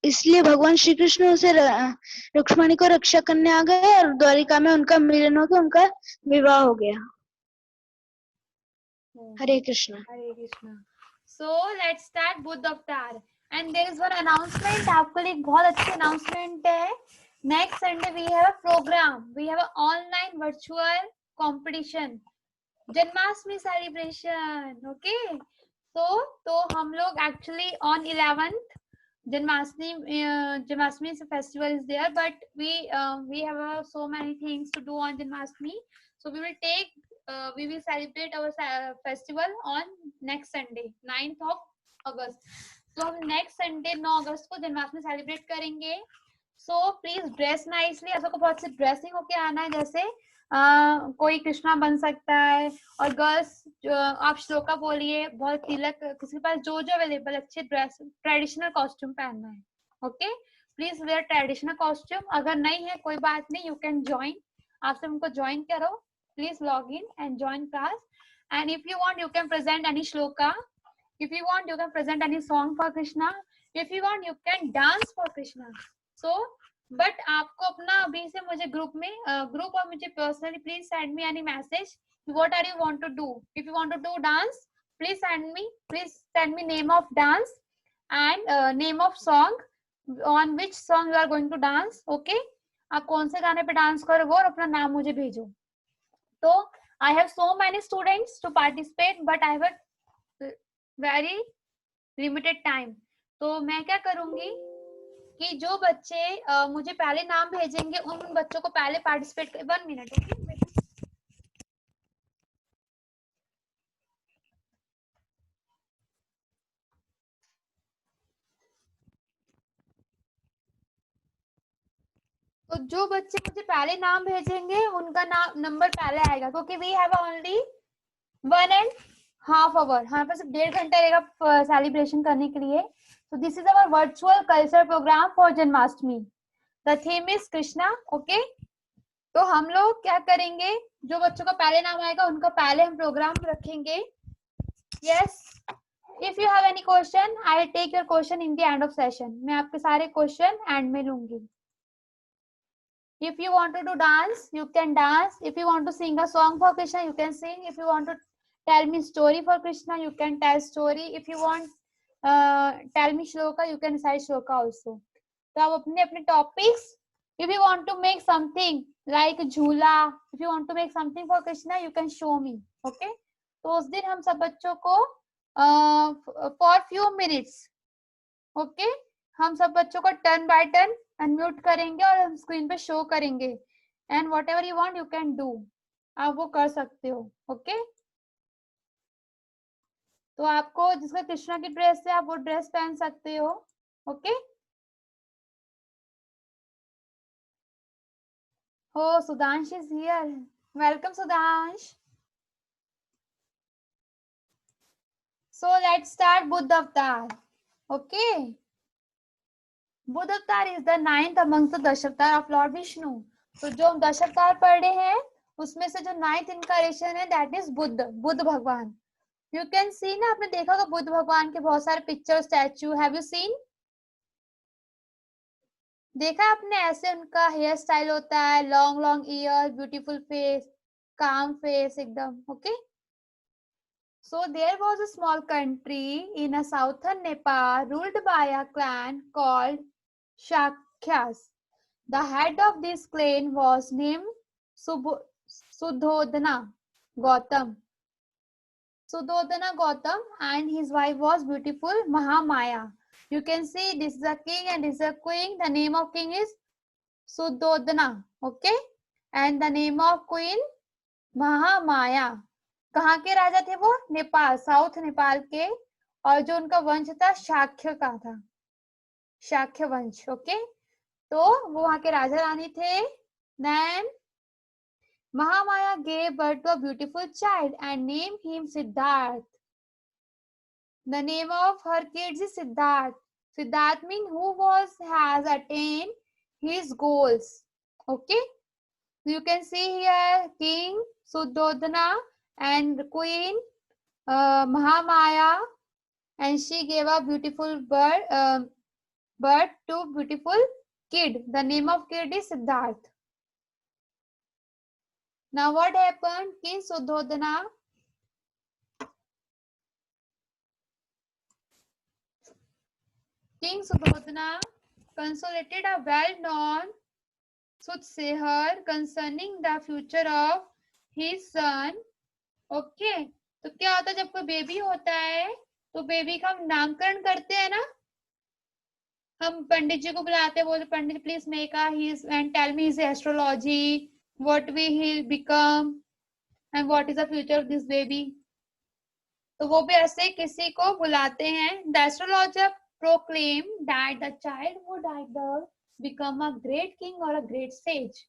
इसलिए भगवान श्री कृष्ण उसे रुक्मणी को रक्षा करने आ गए और द्वारिका में उनका मिलन हो गया, उनका विवाह हो गया। Hare Krishna. Hare Krishna. So let's start Buddha avatar and there is one announcement. आपके लिए एक बहुत अच्छी अनाउंसमेंट है। Next Sunday we have a programme, we have a online virtual competition, Janmashtami celebration. Okay, तो हम लोग actually on 11th Janmashtami festival is there, but we have so many things to do on Janmashtami. So we will celebrate our festival on next Sunday, 9th of August. तो हम next Sunday 9 अगस्त को Janmashtami celebrate करेंगे। So please dress nicely, ऐसा को बहुत सी dressing होके आना है, जैसे कोई कृष्णा बन सकता है, और गर्ल्स आप श्लोका बोलिए, बहुत तिलक, किसी के पास जो अवेलेबल अच्छे ड्रेस ट्रेडिशनल कॉस्ट्यूम पहनना है। Okay, please wear traditional costume. अगर नहीं है कोई बात नहीं, यू कैन ज्वाइन, आप सब उनको ज्वाइन करो, please log in and join class. And if you want you can present any shloka, if you want you can present any song for Krishna, if you want you can dance for Krishna. So but आपको अपना अभी से मुझे group और मुझे personally please send me any message, what are you want to do. If you want to do dance, please send me name of dance and name of song, on which song you are going to dance. Okay, आप कौन से गाने पे dance करोगे और अपना नाम मुझे भेजो। तो I have so many students to participate, but I have a very limited time. तो मैं क्या करूंगी कि जो बच्चे मुझे पहले नाम भेजेंगे उन बच्चों को पहले पार्टिसिपेट 1 मिनट। ओके, तो जो बच्चे मुझे पहले नाम भेजेंगे उनका नाम नंबर पहले आएगा, क्योंकि वी हैव ओनली 1.5 आवर, हमारे पास 1.5 घंटा रहेगा सेलिब्रेशन करने के लिए। So this is our virtual culture program for Janmashtami. The theme is Krishna. Okay, तो हम लोग क्या करेंगे, जो बच्चों का पहले नाम आएगा उनका पहले हम प्रोग्राम रखेंगे। Yes, if you have any question, I will take your question in the end of session. मैं आपके सारे क्वेश्चन एंड में लूंगी। If you want to do dance, you can dance. If you want to sing a song for Krishna, you can sing. If you want to tell me story for Krishna, you can tell story. If you want tell me shloka, you can recite shloka also. तो आप अपने अपने topics, if you want to make something like झूला, if you want to make something for Krishna, you can show me. Okay, तो उस दिन हम सब बच्चों को for few minutes, okay, हम सब बच्चों को टर्न बाय टर्न अनम्यूट करेंगे और हम स्क्रीन पे शो करेंगे, and what ever you want you can do, आप वो कर सकते हो। ओके, तो आपको जिसका कृष्णा की ड्रेस है आप वो ड्रेस पहन सकते हो। ओके, हो Sudhansh is here, welcome Sudhansh. So let's start Buddha अवतार। ओके, बुद्ध अवतार is the 9th amongst the दश अवतार ऑफ लॉर्ड विष्णु। तो जो हम दश अवतार पढ़ रहे हैं उसमें से जो 9th इनकारेशन है दैट इज बुद्ध भगवान। यू कैन सी ना, आपने देखा होगा बुद्ध भगवान के बहुत सारे picture statue, have you seen, देखा आपने? ऐसे उनका हेयर स्टाइल होता है, long long year, beautiful face, काम फेस एकदम। Okay, so there was a small country in a southern Nepal ruled by a clan called Shakyas. The head of this clan was named Sudhodana Gautam. Sudhodana Gautam, and his wife was beautiful Mahamaya. You can see this is a king and this is a queen. The name of king is Sudhodana, okay, and the name of queen Mahamaya. कहाँ के राजा थे वो? Nepal, south Nepal के, और जो उनका वंश था शाक्य का था। शाक्य वंश। ओके, तो वो वहां के राजा रानी थे। Then Mahamaya gave birth to a beautiful child and named him Siddharth. The name of her kids is Siddharth. Siddharth means who has attained his goals. Okay, so you can see here King Suddhodana and Queen Mahamaya, and she gave a beautiful birth to beautiful kid. The name of kid is Siddharth. Now what happened? King Suddhodana consulted a well-known soothsayer concerning the future of his son. Okay, तो क्या होता है जब कोई baby होता है तो baby का हम नामकरण करते हैं ना, हम पंडित जी को बुलाते हैं, बोलते pandit please make his and tell me his astrology, what will he become and what is the future of this baby. तो वो भी ऐसे किसी को बुलाते हैं। The astrologer proclaimed that the child would either become a great king or a great sage,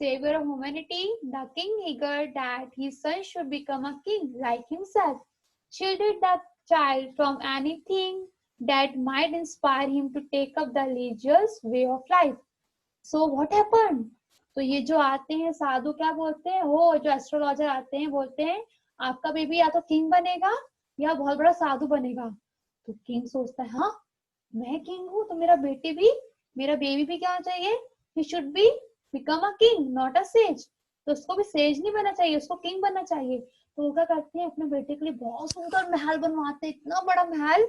savior of humanity. The king figured that his son should become a king like himself, shielded the child from anything that might inspire him to take up the religious way of life. So what happened? तो ये जो आते हैं साधु क्या बोलते हैं, वो जो एस्ट्रोलॉजर आते हैं बोलते हैं आपका बेबी या तो किंग बनेगा या बहुत बड़ा साधु बनेगा। तो किंग सोचता है हाँ मैं किंग हूँ तो मेरा बेबी भी क्या चाहिए, he should be become a king not a says. तो उसको भी सेज नहीं बनना चाहिए, उसको किंग बनना चाहिए। तो वो क्या करते हैं अपने बेटे के लिए बहुत सुंदर महल बनवाते हैं, इतना बड़ा महल,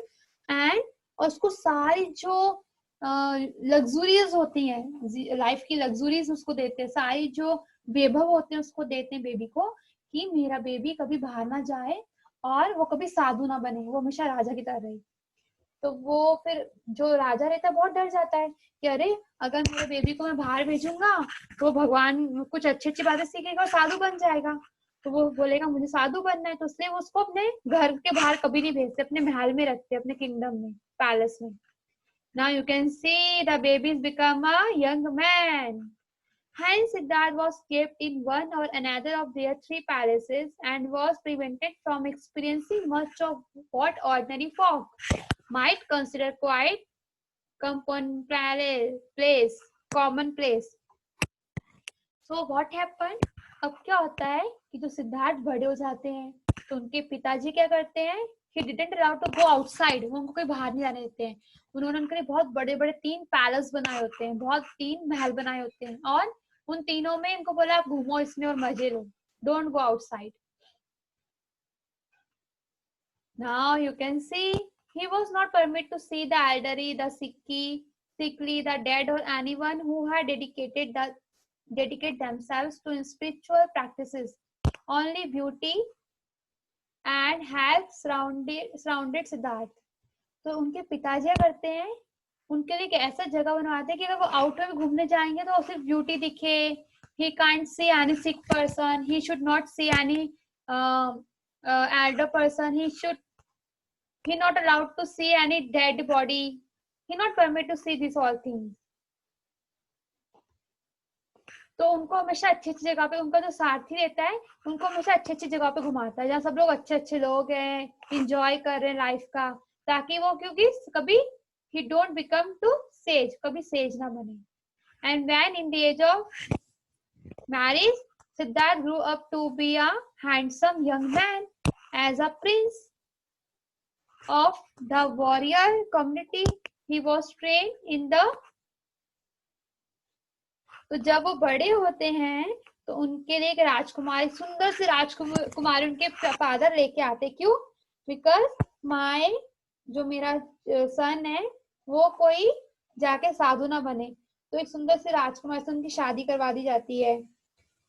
एंड उसको सारी जो लग्जूरीज होती हैं, लाइफ की लग्जूरीज उसको देते हैं, सारी जो वैभव होते हैं उसको देते हैं बेबी को, कि मेरा बेबी कभी बाहर ना जाए और वो कभी साधु ना बने, वो हमेशा राजा की तरह रहे। तो वो फिर जो राजा रहता है बहुत डर जाता है कि अरे अगर मेरे बेबी को मैं बाहर भेजूंगा तो भगवान कुछ अच्छी अच्छी बातें सीखेगा और साधु बन जाएगा। तो वो बोलेगा मुझे साधु बनना है, तो इसलिए वो उसको अपने घर के बाहर कभी नहीं भेजते, अपने महल में रखते, अपने किंगडम में, पैलेस में। Now you can see the babies become a young man. Hence Siddharth was kept in one or another of their 3 palaces and was prevented from experiencing much of what ordinary folk might consider quite commonplace. So what happened? अब क्या होता है कि जो सिद्धार्थ बड़े हो जाते हैं तो उनके पिताजी क्या करते हैं, he didn't allow to go outside, वो उनको कोई बाहर नहीं जाने देते हैं। उन्होंने उनके लिए बहुत बड़े बड़े 3 पैलेस बनाए होते हैं, बहुत 3 महल बनाए होते हैं, और उन तीनों में इनको बोला आप घूमो इसमें और मजे लो, don't go outside. Now you can see he was not permitted to see the elderly, the sickly, the dead, or anyone who had dedicated themselves to spiritual practices. Only beauty and health surrounded Siddharth. तो उनके पिताजी क्या करते हैं, उनके लिए एक ऐसा जगह बनवाते हैं कि अगर वो आउटर में घूमने जाएंगे तो सिर्फ ब्यूटी दिखे। He can't see any sick person. He should not see any elder person. He not allowed to see any dead body. He not permitted to see these all things. तो उनको हमेशा अच्छी अच्छी जगह पे, उनका जो सारथी रहता है उनको हमेशा अच्छी अच्छी जगह पे घुमाता है जहाँ सब लोग अच्छे अच्छे लोग हैं, इंजॉय कर रहे हैं लाइफ का, ताकि वो क्योंकि कभी he don't become to sage, कभी सेज ना बने। And when in the age of marriage, Siddharth grew up to be a handsome young man as a prince of the warrior community. He was trained in the, तो जब वो बड़े होते हैं तो उनके लिए एक राजकुमारी, सुंदर सी राजकुमारी उनके फादर लेके आते। क्यों? बिकॉज जो मेरा सन है वो कोई जाके साधु ना बने, तो एक सुंदर सी राजकुमारी से उनकी शादी करवा दी जाती है।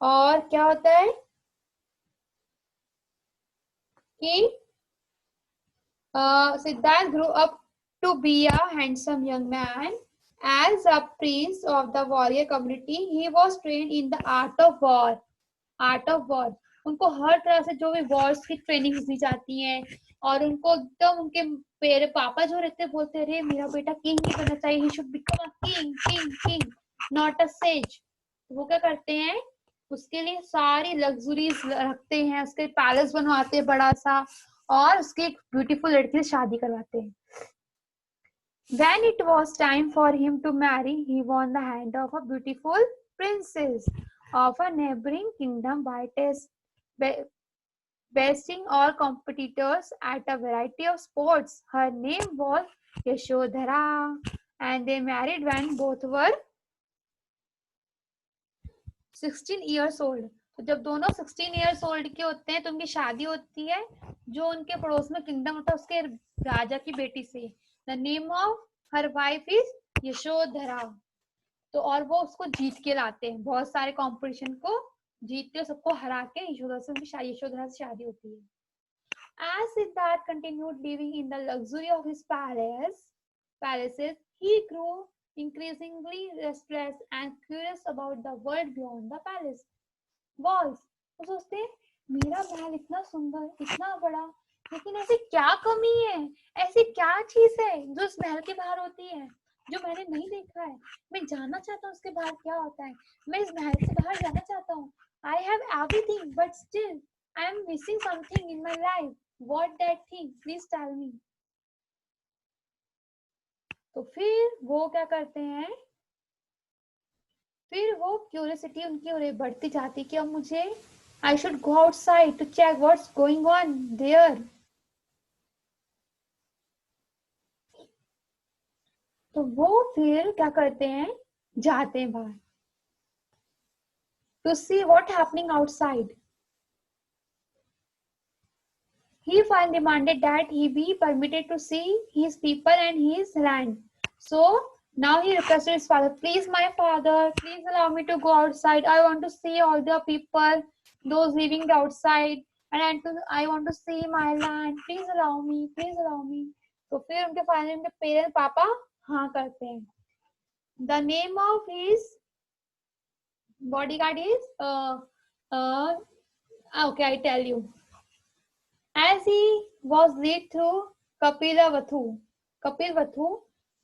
और क्या होता है कि Siddharth grew up to be a handsome young man. As a prince of the warrior community, he was trained in the art of war. उनको हर तरह से जो भी वॉर्स की ट्रेनिंग दी जाती है और उनको एकदम उनके पेरे पापा जो रहते बोलते अरे मेरा बेटा किंग ही बनना चाहिए, he should become a king king king not a says. वो क्या करते हैं, उसके लिए सारी लग्जरीज रखते हैं, उसके पैलेस बनवाते हैं बड़ा सा, और उसकी एक ब्यूटीफुल लड़की से शादी करवाते हैं। When it was time for him to marry, he won the hand of a beautiful princess of a neighboring kingdom by besting all competitors at a variety of sports. Her name was Yashodhara, and they married when both were 16 years old. तो जब दोनों 16 years old के होते हैं तो उनकी शादी होती है जो उनके पड़ोस में किंगडम होता है उसके राजा की बेटी से। The name of her wife is Yashodhara. तो और वो उसको जीत के लाते हैं, बहुत सारे कंपटीशन को जीत के सबको हरा के यशोधरा से शादी होती है। As Siddharth continued living in the luxury of his palaces, he grew increasingly restless and curious about the world beyond the palace walls. वो सोचते हैं मेरा महल इतना सुंदर इतना बड़ा, लेकिन ऐसी क्या कमी है, ऐसी क्या चीज है जो इस महल के बाहर होती है जो मैंने नहीं देखा है। मैं जानना चाहता हूँ उसके बाहर क्या होता है, मैं इस महल से बाहर जाना चाहता हूँ। I have everything but still I am missing something in my life. What that thing? Please tell me. तो फिर वो क्या करते हैं, फिर वो क्यूरियोसिटी उनकी और बढ़ती जाती कि अब मुझे I should go outside to check what's going on there. तो वो फिर क्या करते हैं, जाते हैं बाहर to see what happening outside. He finally demanded that he be permitted to see his people and his land. So now he requested his father, please my father, please allow me to go outside. I want to see all the people, those living outside, and I want to see my land. Please allow me, please allow me. तो फिर उनके finally उनके parents पापा हाँ करते हैं। The name of his bodyguard is okay, I tell you. As he was led through Kapilavatthu,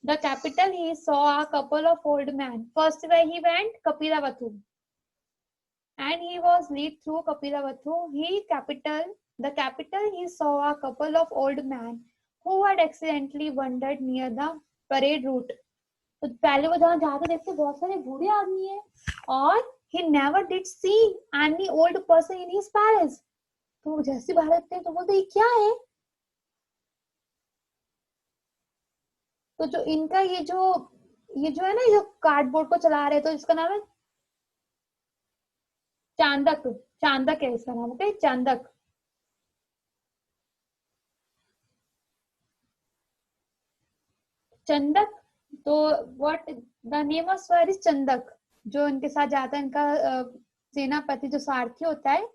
the capital, he saw a couple of old men. First where he went, Kapilavatthu. And he was led through Kapilavatthu. The capital, he saw a couple of old men who had accidentally wandered near the parade route. तो पहले वो जहाँ जाते देखते बहुत सारे बूढ़े आदमी हैं और he never did see any old person in his palace. तो जैसे बाहर देखते हैं तो बोलते ये क्या है। तो जो इनका ये जो है ना, जो कार्डबोर्ड को चला रहे, तो इसका नाम है चांदक। चांदक है इसका नाम, ओके, चांदक। चंदक। तो व्हाट द नेम ऑफ स्वर इज चंदक। जो इनके साथ जाता है इनका सेनापति जो सारथी होता है,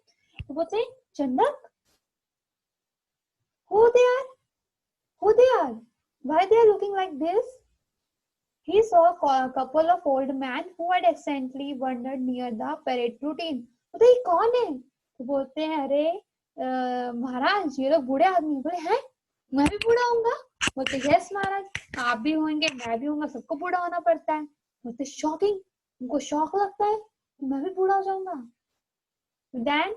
तो बोलते हैं Chandak, who they are, why they are looking like this. He saw a couple of old men who had accidentally wandered near the parade routine. बोलते ये कौन है, तो बोलते हैं अरे महाराज ये लोग बूढ़े आदमी। बोले हैं मैं भी बूढ़ा होऊंगा। बोलते यस महाराज, आप भी होंगे, मैं भी होऊंगा, सबको बूढ़ा होना पड़ता है। बोलते शॉकिंग, उनको शौक लगता है मैं भी बूढ़ा हो जाऊंगा। Then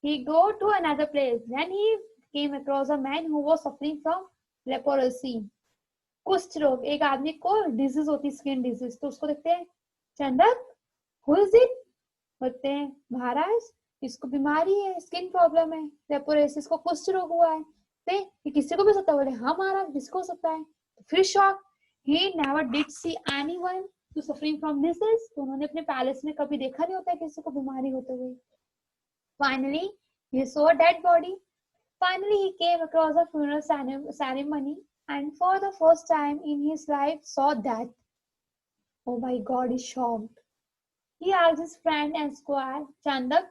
he go to another place. Then he came across a man who was suffering from leprosy. कुष्ठ रोग, एक आदमी को डिजीज होती, स्किन डिजीज। तो उसको देखते हैं चंदक, who is it? बोलते हैं महाराज इसको बीमारी है, स्किन प्रॉब्लम है, लेप्रोसिस को कुष्ठ रोग हुआ है। ये किसी को भी सकता है। बोले हाँ महाराज किसको सकता है। तो फिर shock, he never did see anyone who suffering from disease। तो उन्होंने अपने पैलेस में कभी देखा नहीं होता है किसी को बीमारी होते हुए। Finally he saw a dead body. Finally he came across a funeral ceremony and for the first time in his life saw death. Oh my God, he shocked. He asked his friend and squire Chandak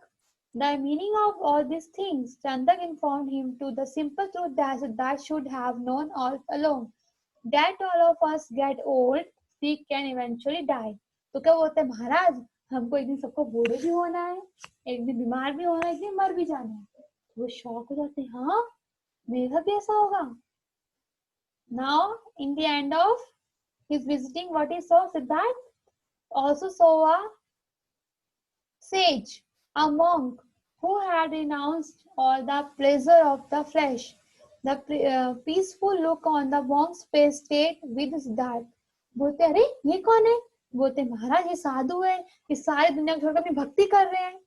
the meaning of all these things. Chandak informed him to the simple truth that Siddharth should have known all along, that all of us get old, sick and eventually die. तो क्या बोलते हैं महाराज, हमको एक दिन सबको बूढ़े भी होना है, एक दिन बीमार भी होना है, एक दिन मर भी जाना है। वो शॉक हो जाते हैं, हाँ मेरा भी ऐसा होगा. Now, in the end of his visiting, what he saw, Siddharth also saw a sage, a monk, who had renounced all the pleasure of the flesh. The peaceful look on the monk's face stayed with Siddharth. बोलते अरे ये कौन है? बोलते महाराज ये साधु है, ये सारी दुनिया को छोड़कर अपनी भक्ति कर रहे हैं.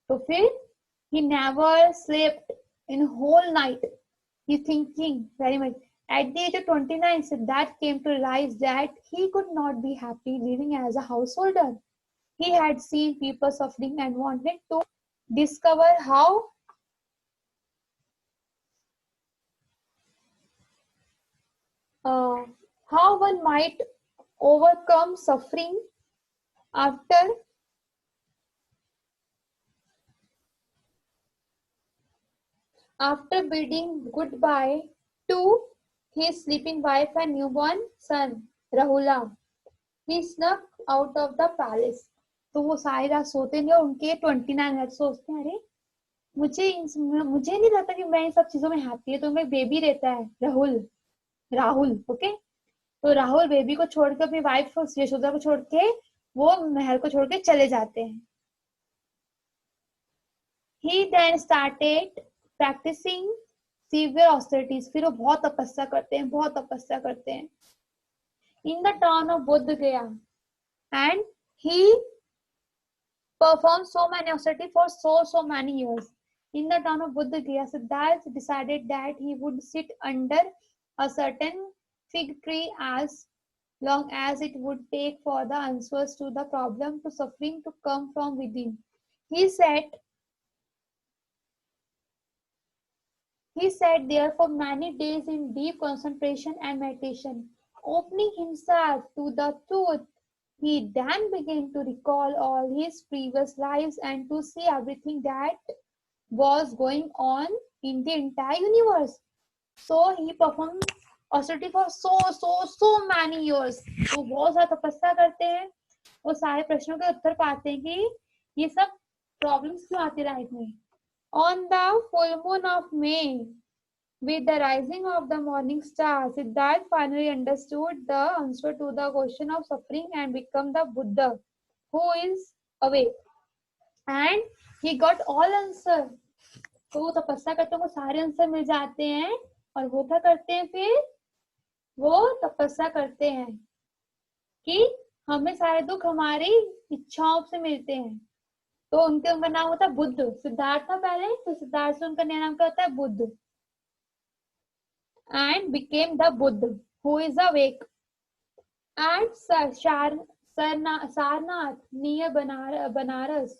तो फिर he never slept in whole night. He thinking very much. At the age of 29, Siddharth came to realize that he could not be happy living as a householder. He had seen people suffering and wanted to discover how one might overcome suffering. After bidding goodbye to his sleeping wife and newborn son, Rahula, he snuck out of the palace. तो वो सारी रात सोते नहीं और उनके 29 minute सोचते हैं अरे मुझे नहीं लगता कि मैं इन सब चीजों में हैप्पी है. तो उनका बेबी रहता है राहुल. ओके, तो राहुल बेबी को छोड़कर अपनी वाइफ यशोदा को छोड़ के वो महल को छोड़ के चले जाते हैं. He then started practicing severe austerities. फिर वो बहुत तपस्या करते हैं. In the town of Bodh Gaya, and he performed so many austerities for so many years. In the town of Bodh Gaya, Siddharth decided that he would sit under a certain fig tree as long as it would take for the answers to the problem to suffering to come from within. He sat there for many days in deep concentration and meditation. Opening himself to the truth, he then began to recall all his previous lives and to see everything that was going on in the entire universe. So he performed austerity for so many years. तो बहुत ज्यादा तपस्या करते हैं, वो सारे प्रश्नों के उत्तर पाते हैं कि ये सब प्रॉब्लम्स क्यों आती लाइफ में. On the full moon of May, with the rising of the morning star, Siddharth finally understood the answer to the question of suffering and became the Buddha who is awake. And he got all answer. तो वो तपस्या करते हैं, वो सारे answer मिल जाते हैं और वो क्या करते हैं फिर वो तपस्या करते हैं कि हमें सारे दुख हमारी इच्छाओं से मिलते हैं. तो उनका नाम होता है बुद्ध. सिद्धार्थ था पहले, तो सिद्धार्थ से उनका नाम क्या होता है Buddha. And became the Buddha who is awake. At Sarnath near Banaras,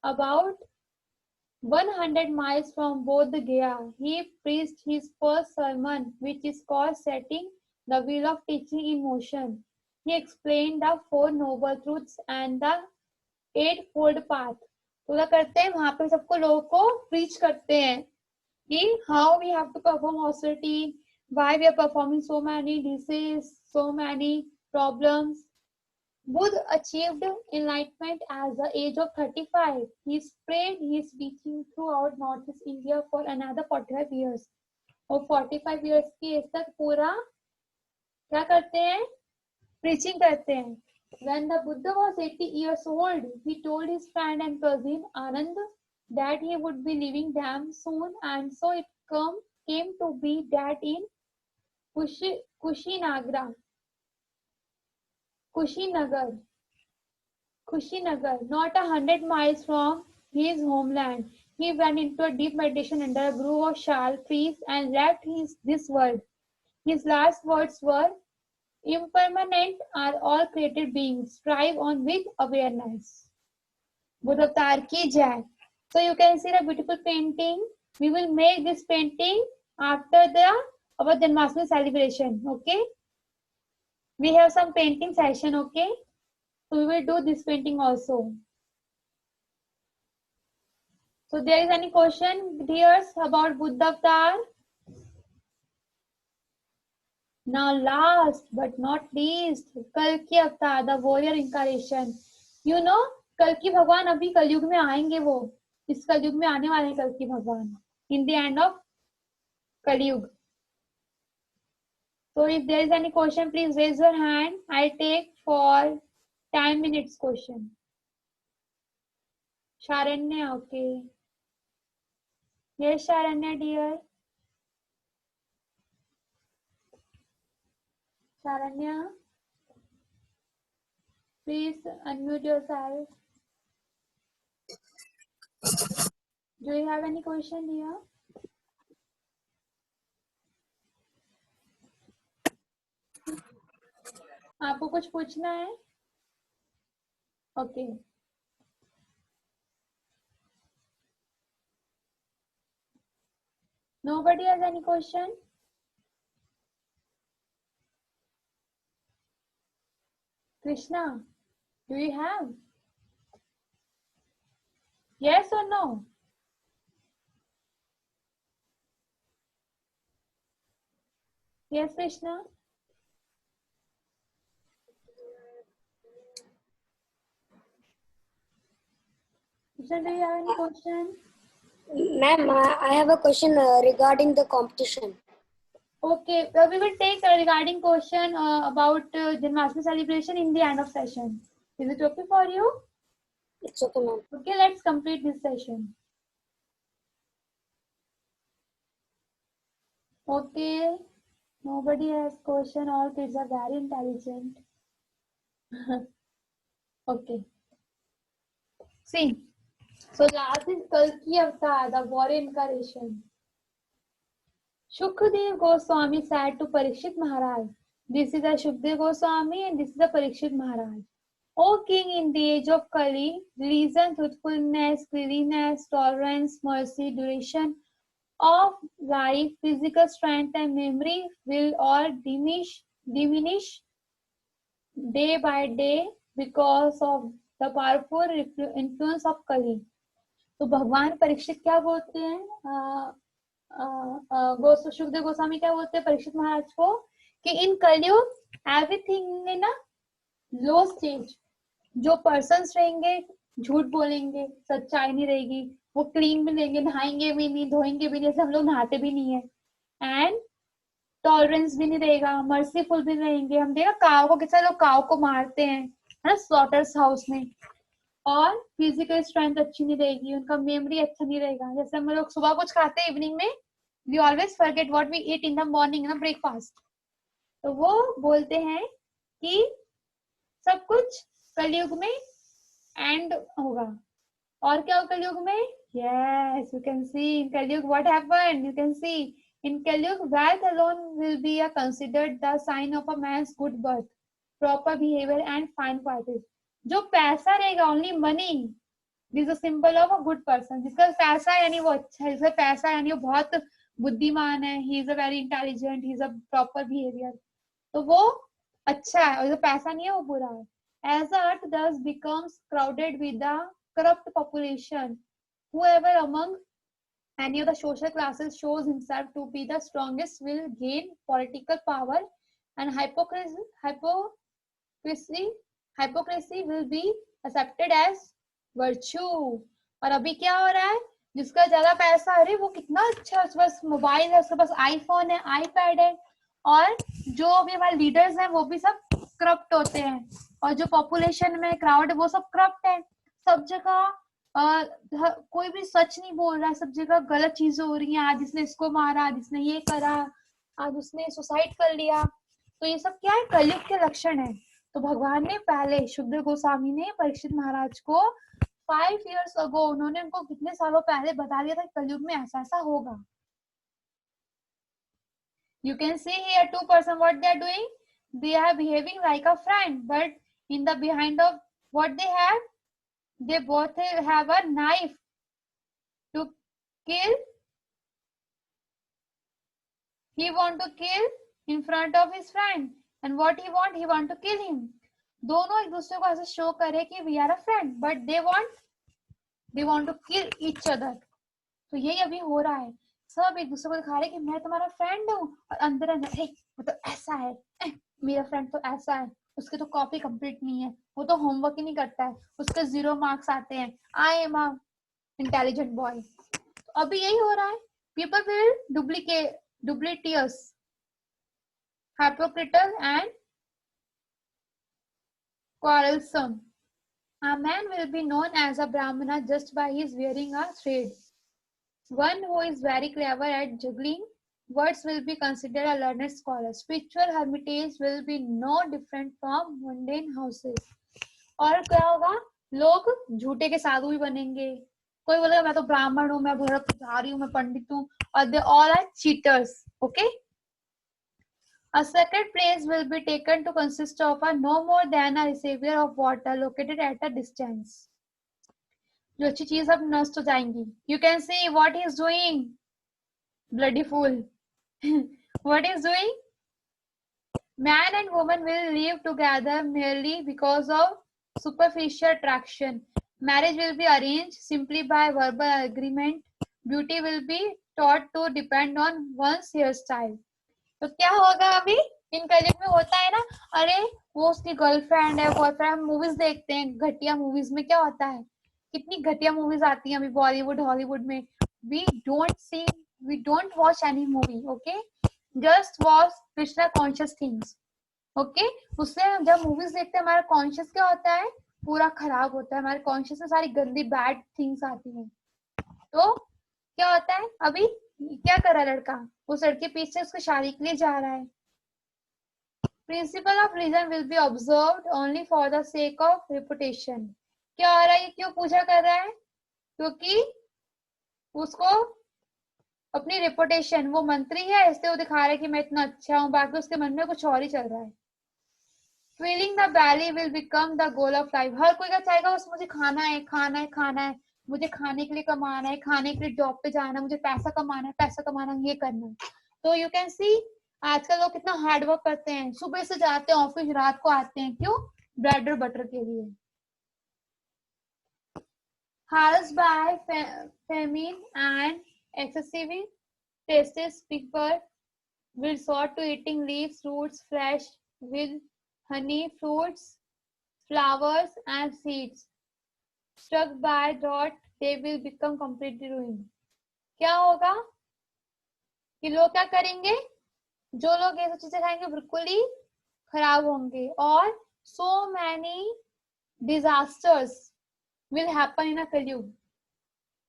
about 100 miles from Bodh Gaya, he preached his first sermon, which is called Setting the Wheel of Teaching in Motion. He explained the Four Noble Truths and the Eightfold Path. तो क्या करते हैं वहां पे सबको लोगों को preach करते हैं कि how we have to perform austerity, why we are performing so many diseases, so many problems. Buddha achieved enlightenment at the age of 35. He spread his teaching throughout Northeast India for another 45 years. और 45 years की as तक पूरा क्या करते हैं preaching करते हैं. When the Buddha was 80 years old, he told his friend and cousin Anand that he would be leaving them soon, and so it came to be that in Kushinagar, not 100 miles from his homeland, he went into a deep meditation under a grove of shal trees and left this world. His last words were, "Impermanent are all created beings. Strive on with awareness." Buddha Avatar ki jai. So you can see the beautiful painting. We will make this painting after our Janmashtami celebration. Okay. We have some painting session. Okay. So we will do this painting also. So there is any question, dears, about Buddha Avatar? Now last but not least, Kalki Avatar, the warrior incarnation. You know, कल्कि भगवान अभी कलयुग में आएंगे. वो इस कलयुग में आने वाले हैं कल्कि भगवान. in the end of Kali Yuga. So if there is any question, please raise your hand. I take for 10 minutes question. Sharanya, okay. Yes, Sharanya dear. Sharanya, please unmute yourself. Do you have any question dear? आपको कुछ पूछना है? Okay. Nobody has any question? Krishna, do you have? Yes or no? Yes, Krishna? Krishna, do you have any question? Ma'am, I have a question regarding the competition. Okay, we will take regarding question about Janmashtami celebration in the end of session. Is it okay for you? It's okay, ma'am. Okay, let's complete this session. Okay, nobody has question. All kids are very intelligent. Okay. See, so last is Kalki Avatar, the warrior incarnation. Shukdev Goswami said to Parikshit Maharaj, this is a Shukdev Goswami and this is a Parikshit Maharaj. O king, in the age of Kali, reason, truthfulness, cleanliness, tolerance, mercy, duration of life, physical strength and memory will all diminish day by day because of the powerful influence of Kali. तो भगवान परीक्षित क्या बोलते हैं? शुकदेव गोस्वामी क्या बोलते हैं परीक्षित महाराज को कि इन कलयुग एवरीथिंग इन लो स्टेज, जो पर्सन्स रहेंगे झूठ बोलेंगे, सच्चाई नहीं रहेगी, वो क्लीन भी रहेंगे, नहाएंगे भी नहीं, धोएंगे भी नहीं, जैसे हम लोग नहाते भी नहीं है, एंड टॉलरेंस भी नहीं रहेगा, मर्सीफुल भी रहेंगे. हम देखा काव को, कितना लोग काव को मारते हैं ना स्लॉटर्स हाउस में, और फिजिकल स्ट्रेंथ अच्छी नहीं रहेगी, उनका मेमोरी अच्छा नहीं रहेगा. जैसे हम लोग सुबह कुछ खाते हैं, इवनिंग में we always forget what we eat in the morning, ना ब्रेकफास्ट. तो वो बोलते हैं कि सब कुछ कलयुग में एंड होगा. और क्या होगा कलयुग में? Yes, you can see in Kalyug what happened. You can see in Kalyug wealth alone will be considered the sign of a man's good birth, proper behavior and fine qualities. जो पैसा रहेगा, only money is a symbol of a good person. जिसका पैसा है यानी वो अच्छा है, जिसका पैसा है यानी वो बहुत बुद्धिमान है, he is a very intelligent, he is a proper behaviour, तो वो अच्छा है. और जो पैसा नहीं है वो बुरा है. As the earth thus becomes crowded with the corrupt population, whoever among any of the social classes shows himself to be the strongest will gain political power, and hypocrisy will be accepted as virtue. और अभी क्या हो रहा है? जिसका ज्यादा पैसा, अरे वो कितना अच्छा, उसके पास मोबाइल है, उसके पास आईफोन है, आईपैड है, और जो भी हमारे लीडर्स हैं वो भी सब करप्ट होते हैं, और जो पॉपुलेशन में क्राउड है वो सब करप्ट है. सब जगह कोई भी सच नहीं बोल रहा है, सब जगह गलत चीजें हो रही हैं. आज इसने इसको मारा, आज इसने ये करा, आज उसने सुसाइड कर लिया. तो ये सब क्या है? कलयुग के लक्षण है. तो भगवान ने पहले, शुकदेव गोस्वामी ने परीक्षित महाराज को 5 years ago, उन्होंने उनको कितने सालों पहले बता दिया था कलयुग में ऐसा ऐसा होगा. You can see here 2 person what they are doing. They are behaving like a friend, but in the behind of what they have, they both have a knife to kill. He want to kill in front of his friend, and what he want to kill him. दोनों एक दूसरे को ऐसे show करे कि we are a friend, but they want to kill each other. तो यही अभी हो रहा है. सब एक दूसरे को दिखा रहे कि मैं तुम्हारा फ्रेंड हूँ, और अंदर अंदर वो तो ऐसा है, मेरा फ्रेंड तो ऐसा है, उसके तो कॉपी कंप्लीट नहीं है, वो तो होमवर्क ही नहीं करता है, उसके 0 मार्क्स आते हैं, I am a intelligent boy. तो अभी यही हो रहा है. People will duplicitous, hypocritical, and quarrelsome. A man will be known as a Brahmana just by his wearing a thread. One who is very clever at juggling words will be considered a learned scholar. Spiritual hermitage will be no different from mundane houses. और क्या होगा, लोग झूठे के साधु भी बनेंगे. कोई बोलेगा मैं तो ब्राह्मण हूँ, मैं भरत पुजारी हूँ, मैं पंडित हूँ, और they all are cheaters. Okay. A sacred place will be taken to consist of a no more than a reservoir of water located at a distance. जो अच्छी चीज अब नष्ट हो जाएंगी. You can see what he is doing. Bloody fool. What he is doing? Man and woman will live together merely because of superficial attraction. Marriage will be arranged simply by verbal agreement. Beauty will be taught to depend on one's hairstyle. तो क्या होगा अभी इन कलयुग में होता है ना, अरे वो उसकी गर्लफ्रेंड है, बॉयफ्रेंड. मूवीज देखते हैं, घटिया मूवीज में क्या होता है, कितनी घटिया मूवीज आती हैं अभी बॉलीवुड हॉलीवुड में. We don't watch any movie. Okay, just watch Krishna conscious things. Okay, उससे जब मूवीज देखते हैं हमारा कॉन्शियस क्या होता है, पूरा खराब होता है. हमारे कॉन्शियस में सारी गंदी बैड थिंग्स आती हैं. तो क्या होता है, अभी क्या कर रहा है लड़का, उस लड़के पीछे उसको शादी के लिए जा रहा है. Principle of reason will be observed only for the sake of reputation. क्या हो रहा है, ये क्यों पूजा कर रहा है, क्योंकि उसको अपनी रेपुटेशन, वो मंत्री है इसलिए वो दिखा रहा है कि मैं इतना अच्छा हूँ, बाकी उसके मन में कुछ और ही चल रहा है. Feeling the belly will become the goal of life. हर कोई का चाहेगा बस मुझे खाना है, खाना है, खाना है, मुझे खाने के लिए कमाना है, खाने के लिए जॉब पे जाना, मुझे पैसा कमाना है, पैसा कमाना, ये करना है. तो यू कैन सी आजकल लोग कितना हार्ड वर्क करते हैं, सुबह से जाते हैं ऑफिस, रात को आते हैं, क्यों, ब्रेड और बटर के लिए. Harassed by famine and excessive tastes, people will resort to eating leaves, roots, fresh with honey, fruits, flowers, and seeds. Struck by drought, they will become completely ruined. क्या होगा कि लोग क्या करेंगे, जो लोग ये सब चीजें खाएंगे बिल्कुल ही खराब होंगे. और so many disasters will happen in a Kalyug.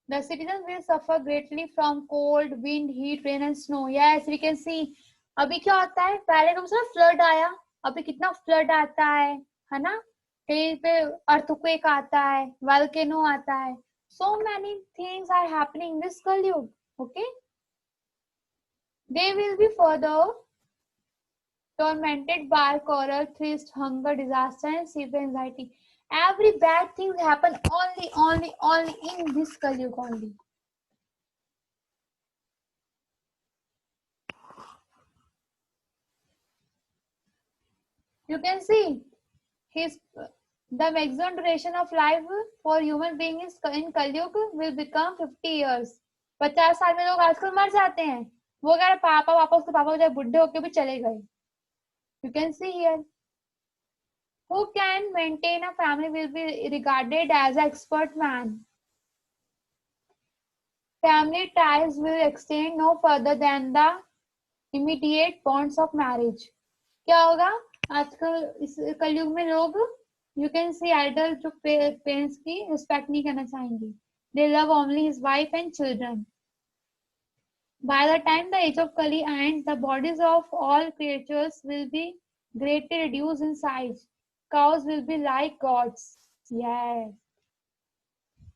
The citizens will suffer greatly from cold, wind, heat, rain and snow. Yes, we can see. अभी क्या होता है, पहले कम से फ्लड आया, अभी कितना फ्लड आता है ना, कहीं पे अर्थक्वेक आता है, वोल्केनो आता है. So many things are happening in this Kalyug. Okay, they will be further tormented by coral, thirst, hunger, disaster, and severe anxiety. Every bad thing happen only in this Kalyug only. You can see the maximum duration of life for human being is in Kalyug will become 50 years. 50 साल में लोग आजकल मर जाते हैं. वो कह रहे पापा उसके पापा जब बुढ़े होके भी चले गए. You can see here. Who can maintain a family will be regarded as an expert man. Family ties will extend no further than the immediate bonds of marriage. क्या होगा आजकल इस कलयुग में, लोग you can see idol जो parents की respect नहीं करना चाहेंगे. They love only his wife and children. By the time the age of Kali ends, the bodies of all creatures will be greatly reduced in size. Cows will be like gods. Yes.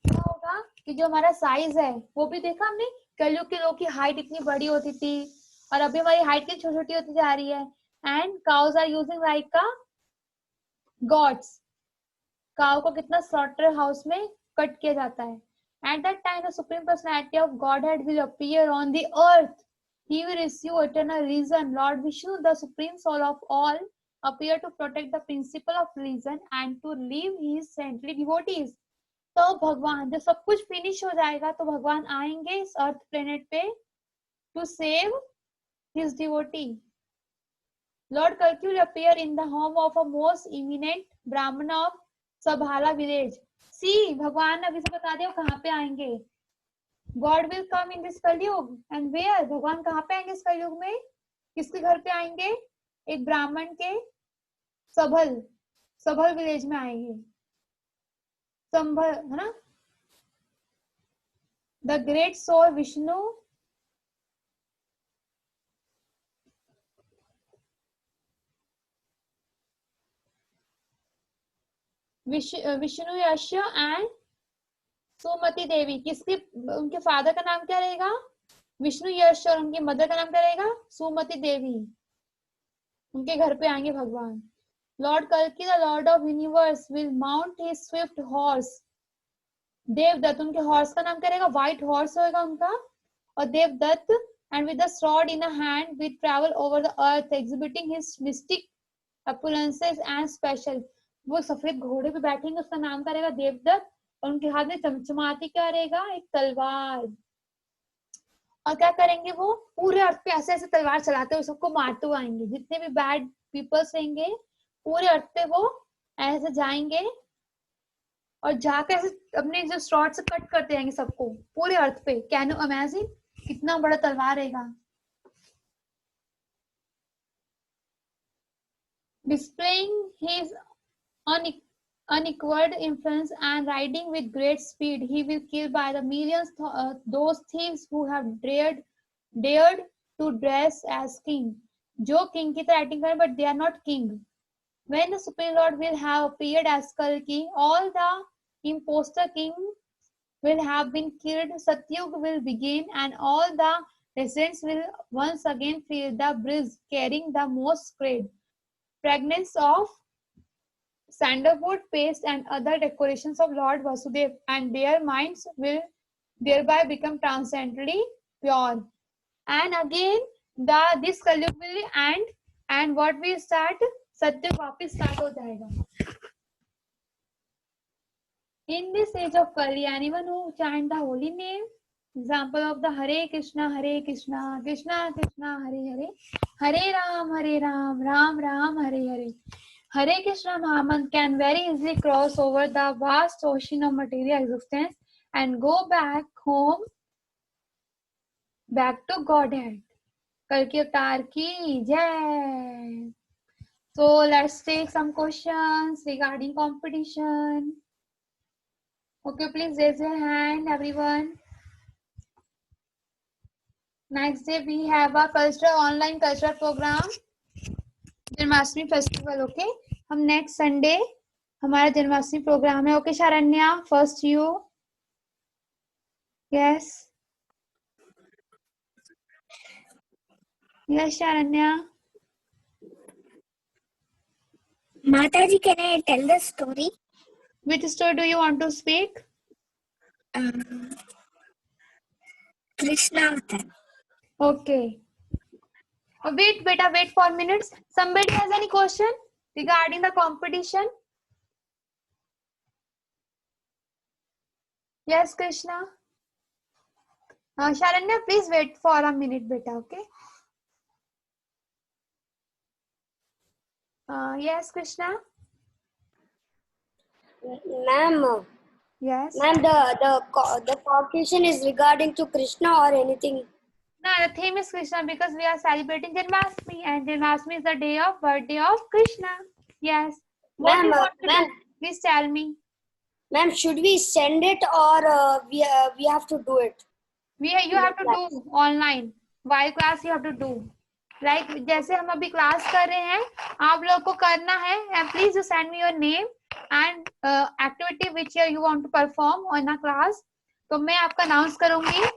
क्या होगा कि जो हमारा size है वो भी देखा हमने, कलयुग के लोग की हाइट इतनी बड़ी होती थी और अभी हमारी हाइट कितनी छोटी छोटी होती जा रही है. And cows are using like का गॉड्स. काउ को कितना स्लॉटर हाउस में कट किया जाता है. At that time, the Supreme Personality of Godhead will appear on the earth. He will receive eternal reason. Lord Vishnu, the Supreme Soul of all, appear to protect the principle of reason and to leave his saintly devotees. तो भगवान जब सब कुछ finish हो जाएगा तो भगवान आएंगे इस अर्थ प्लेनेट पे to save his devotee. Lord Kalki will appear in the home of a most eminent Brahmana of Sabhala village. सी भगवान ने अभी से बता दिया कहाँ पे आएंगे. God will come in this कलयुग and where? भगवान कहाँ पे आएंगे इस कलयुग में? किसके घर पे आएंगे? एक ब्राह्मण के सबल विलेज में आएंगे. संभल है ना? The great soul Vishnu Vishnu Yash and Sumati Devi. किसकी उनके फादर का नाम क्या रहेगा? विष्णु यश और उनकी मदर का नाम क्या रहेगा? सुमति देवी. उनके घर पे आएंगे भगवान. लॉर्ड कल्कि the lord of universe will mount his swift horse. Devadatta उनके हॉर्स का नाम क्या रहेगा? व्हाइट हॉर्स होगा उनका. और Devdutt and with the sword in a hand will travel over the earth exhibiting his mystic appearances and special. वो सफेद घोड़े पे बैठेंगे, उसका नाम क्या रहेगा? देवदत्त. और उनके हाथ में चमचमाती क्या रहेगा? एक तलवार. और क्या करेंगे वो? पूरे अर्थ पे ऐसे ऐसे तलवार चलाते हुए सबको मारते हुए आएंगे. जितने भी बैड पीपल्स रहेंगे पूरे अर्थ पे वो ऐसे जाएंगे और जाकर ऐसे अपने जो स्वॉर्ड से कट करते जाएंगे सबको पूरे अर्थ पे. Can you imagine? कितना बड़ा तलवार रहेगा. Displaying his unequaled influence and riding with great speed, he will kill by the millions those thieves who have dared to dress as king. जो king की तरह acting करें but they are not king. When the Supreme Lord will have appeared as Kalki, all the imposter king will have been killed. Satyug will begin and all the residents will once again feel the breeze carrying the most sacred fragrance of sandalwood paste and other decorations of Lord Vasudev, and their minds will thereby become transcendently pure. And again this Kalyug will end and what will start? Satyug वापस start हो जाएगा. In this age of Kali, anyone who chant the holy name, example of the Hare Krishna, Krishna Krishna, Hare Hare, Hare Ram, Ram Ram, Hare Hare. Hare Krishna Mahamantra can very easily cross over the vast ocean of material existence and go back home, back to Godhead. Kalki Avatar ki jai. So let's take some questions regarding competition. Okay, please raise your hand, everyone. Next day we have a online cultural program, Janmashtami festival. Okay, हम next Sunday हमारा Janmashtami programme है. Okay Sharanya, first you. Yes yes Sharanya. Mataji, can I tell the story? Which story do you want to speak? Krishna Avatar. Okay. Wait, beta, wait for minutes. Somebody has any question regarding the competition? Yes, Krishna. Sharanya, please wait for a minute, beta. Okay. Yes, Krishna. Ma'am. Yes. Ma'am, the competition is regarding to Krishna or anything? No, the theme is Krishna because we are celebrating Janmashtami and Janmashtami is the birthday of Krishna. Yes. What do you want to do? Please tell me. Ma'am, should we send it or we have to do it? You have to do online. While class you have to do. Like जैसे हम अभी class कर रहे हैं, आप लोग को करना है. And please you send me your name and activity which you want to perform on a class. तो मैं आपका announce करूंगी.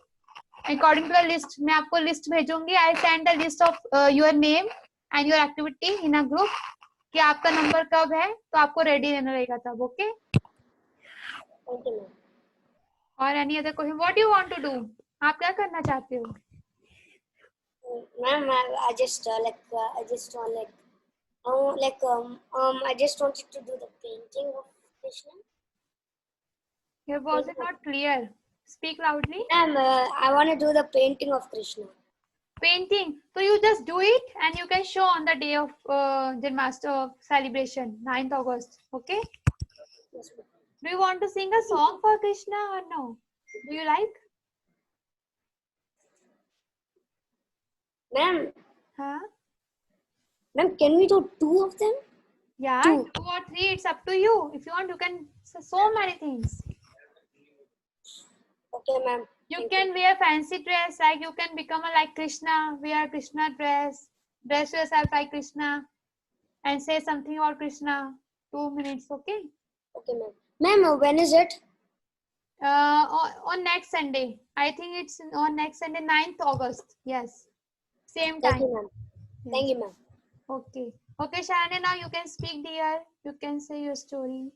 According to the list, मैं आपको list भेजूंगी. I send the list of your name and your activity in a group. कि आपका number कब है, तो आपको ready रहना रहेगा तब. Okay? Okay, ma'am. Or any other question? What do you want to do? आप क्या करना चाहते हो? Ma'am, I just wanted to do the painting of Krishna. Your voice is not clear. Speak loudly. Ma'am, I want to do the painting of Krishna. Painting. So you just do it and you can show on the day of Janmashtami celebration, 9th August. Okay? Yes, ma'am. Do you want to sing a song for Krishna or no? Do you like? Ma'am, Huh? ma'am, can we do 2 of them? Yeah, 2. 2 or 3, it's up to you. If you want, you can say so many things. Okay, ma'am. You can wear fancy dress, like you can become like Krishna, wear Krishna dress yourself like Krishna, and say something about Krishna. 2 minutes, okay? Okay, ma'am. Ma'am, when is it? On next Sunday. I think it's on next Sunday, 9th August. Yes. Same Thank time. you, ma'am. Yes. Thank you, ma'am. Okay. Okay, Sharanya, now you can speak, dear. You can say your story.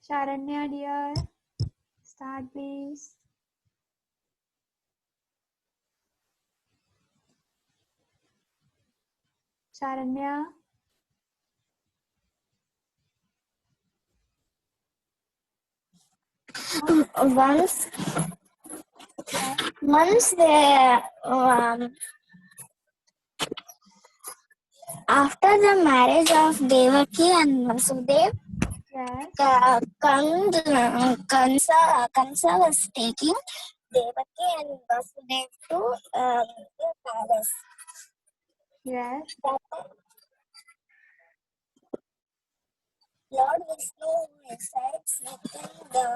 Sharanya, dear. Start, please. Sharanya. Once they after the marriage of Devaki and Vasudev, Yes. Kamsa was taking Devaki and Vasudev to the palace. Yes. Lord Vishnu resides within the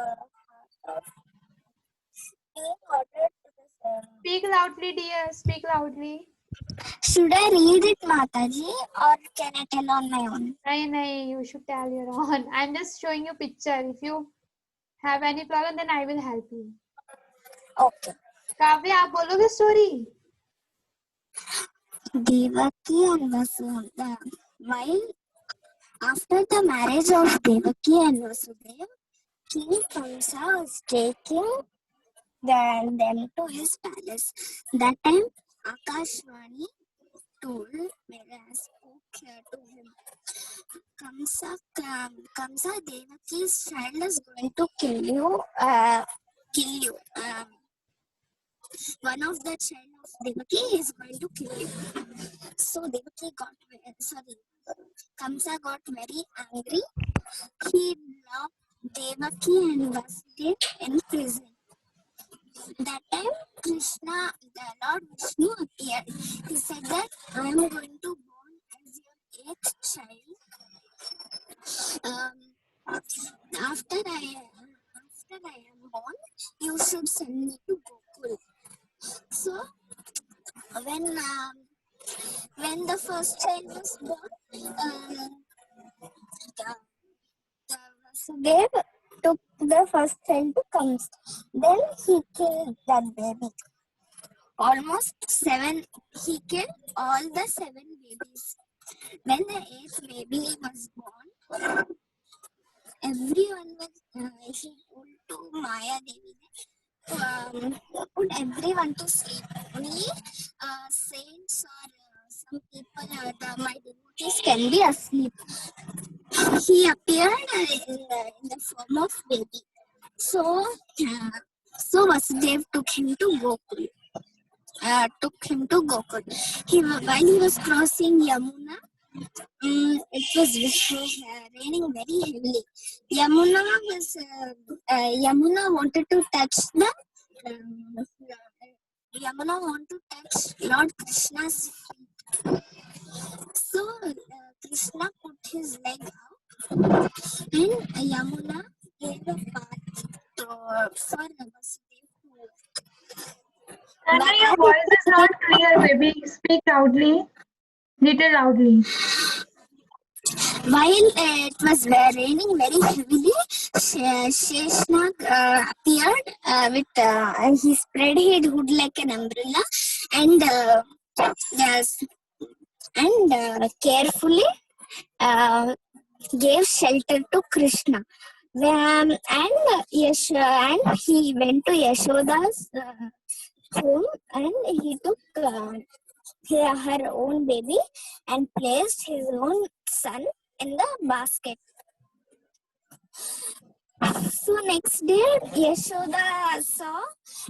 heart of being ordered to the Speak loudly, dear. Speak loudly. Should I read it, Mataji, or can I tell on my own? No, you should tell your own. I'm just showing you picture. If you have any problem, then I will help you. Okay. Kavya, आप बोलोगे story? Devaki and Vasudeva. While after the marriage of Devaki and Vasudeva, King Kamsa was taking them to his palace. That time, Akashvani told spoke to him. Kamsa, Devaki's child is going to kill you. One of the child of Devaki is going to kill you. So Kamsa got very angry. He locked Devaki and Vasudeva in prison. That time, Krishna, the Lord Vishnu appeared. He said that I am going to born as your 8th child. After I am born, you should send me to Gokul. So when the first child was born, Vasudeva took the first child to Kamsa. Then he killed that baby. Almost 7. He killed all the 7 babies. When the 8th baby was born, everyone was he told to Maya Devi put everyone to sleep. Only saints or some people, my devotees can be asleep. He appeared in the form of baby. So Vasudeva took him to Gokul. While he was crossing Yamuna, it was raining very heavily. Yamuna wanted to touch Lord Krishna's feet. So Krishna put his leg out, and Yamuna gave a path for Vasudeva to walk. Anna, your voice is not clear, baby. Speak loudly. Little loudly. While it was raining very heavily, Sheshnag appeared he spread his hood like an umbrella and carefully gave shelter to Krishna. And he went to Yashoda's home, and he took her own baby and placed his own son in the basket. So next day, Yashoda saw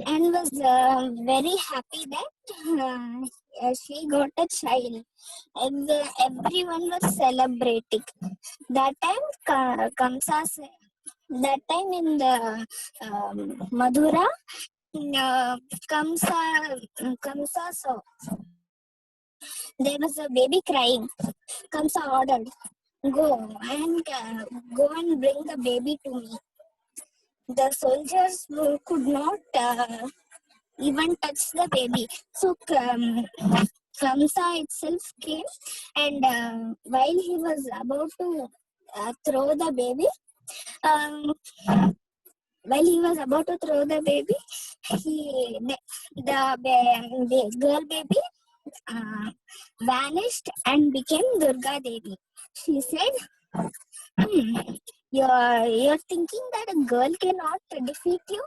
and was very happy that she got a child, and everyone was celebrating. That time, Kamsa that time in the Madhura, Kamsa saw there was a baby crying. Kamsa ordered, go and bring the baby to me. The soldiers could not even touch the baby. So Kamsa itself came, and while he was about to throw the baby, um, the girl baby vanished and became Durga Devi. She said, you're thinking that a girl cannot defeat you?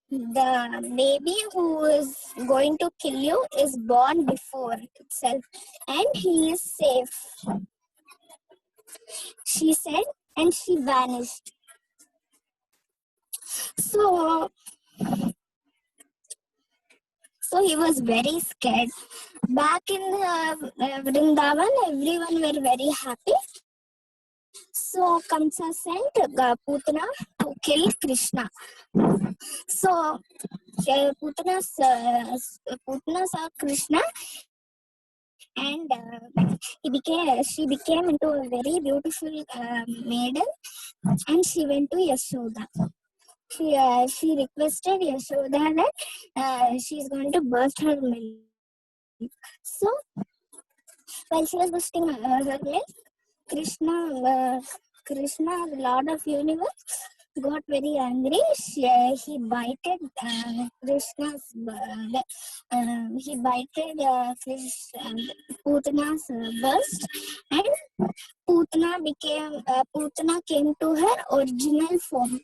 The baby who is going to kill you is born before itself, and he is safe. She said, and she vanished. So he was very scared. Back in Vrindavan, everyone were very happy. So Kamsa sent Putana to kill Krishna. So Putana saw Krishna, and she became into a very beautiful maiden, and she went to Yashoda. She requested Yashoda that she is going to burst her milk. So while she was bursting her milk, Krishna, Lord of Universe, got very angry. He bited Krishna's. He bited Putana's burst, and Putana came to her original form.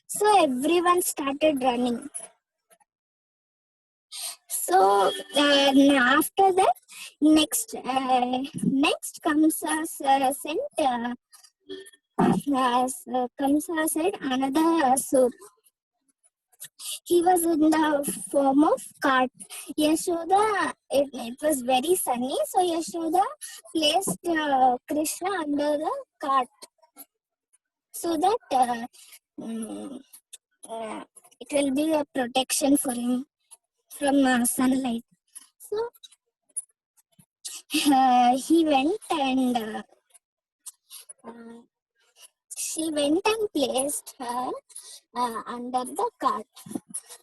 So everyone started running. So after that, next Kamsa sent. Kamsa said another Asur. He was in the form of cart. Yashoda, it was very sunny, so Yashoda placed Krishna under the cart so that it will be a protection for him from sunlight. So he went and she went and placed her under the cart.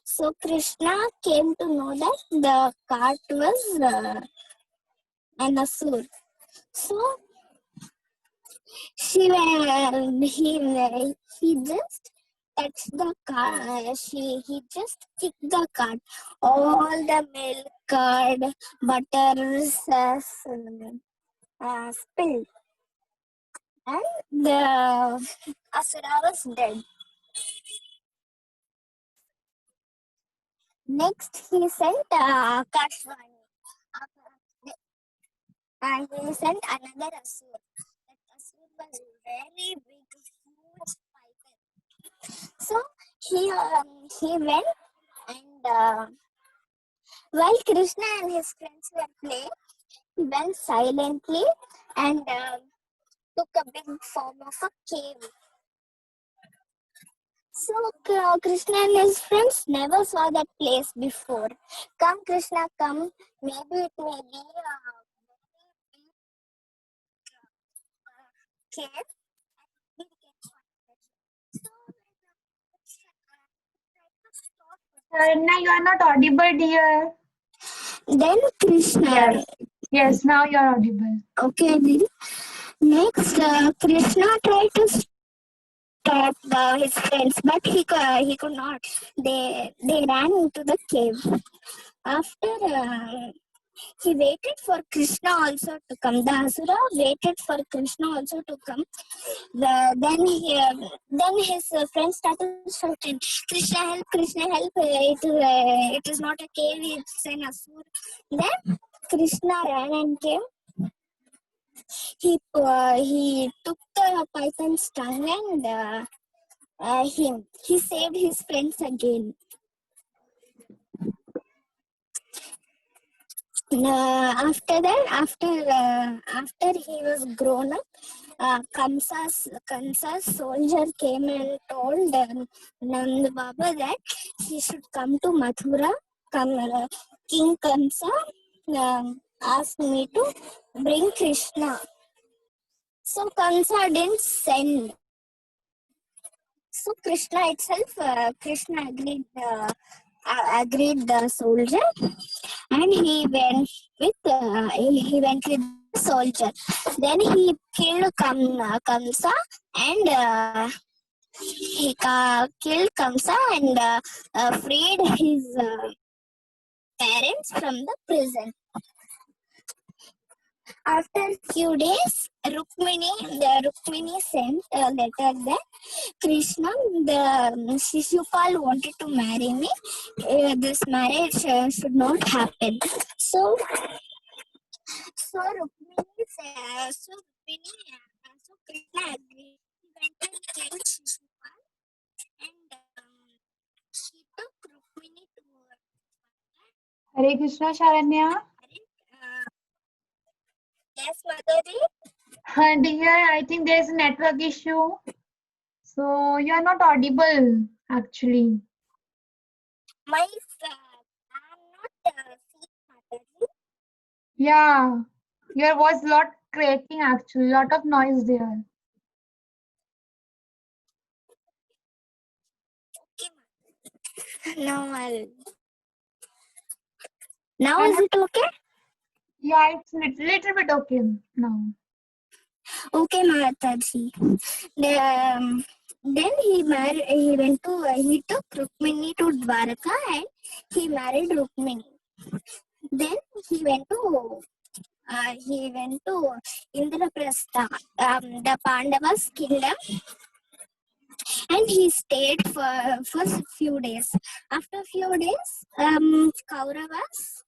So Krishna came to know that the cart was an asur. So he just touched the cart. He just kicked the cart. All the milk, curd, butters spilled, and the asura was dead. Next, he sent Akashvani, and he sent another asur. That asur was very big, huge python. So he went, and while Krishna and his friends were playing, he went silently and took a big form of a cave. So Krishna and his friends never saw that place before. Come, Krishna, come. Maybe it may be a cave. Now you are not audible, dear. Then Krishna. Yes, now you are audible. Okay, then. Next, Krishna tried to stop his friends, but he could not. They ran into the cave. After he waited for Krishna also to come. The Asura waited for Krishna also to come. Then his friends started shouting, "Krishna help! Krishna help! It is not a cave; it's an Asura." Then Krishna ran and came. He took the python's tongue and he saved his friends again. After that, after he was grown up, Kamsa's soldier came and told Nand Baba that he should come to Mathura. King Kamsa asked me to bring Krishna. So Kamsa didn't send. So Krishna itself, Krishna agreed the soldier, and he went with the soldier. Then he killed Kamsa, and killed Kamsa and freed his parents from the prison. After few days, Rukmini sent a letter that Krishna, the Shishupal wanted to marry me. This marriage should not happen. So Rukmini said, so Krishna agreed. He went and killed Shishupal, and he took Rukmini to Hare Krishna, Sharanya. Yes, Mataji. Dear, I think there's a network issue. So you are not audible, actually. I'm not Mataji. Yeah, your voice lot cracking, actually. Lot of noise there. Now is it okay? Yeah, it's little bit okay now. Okay, Mataji. Then he took Rukmini to Dwarka and he married Rukmini. Then he went to Indraprastha, the Pandavas' kingdom, and he stayed for a few days. After a few days, Kauravas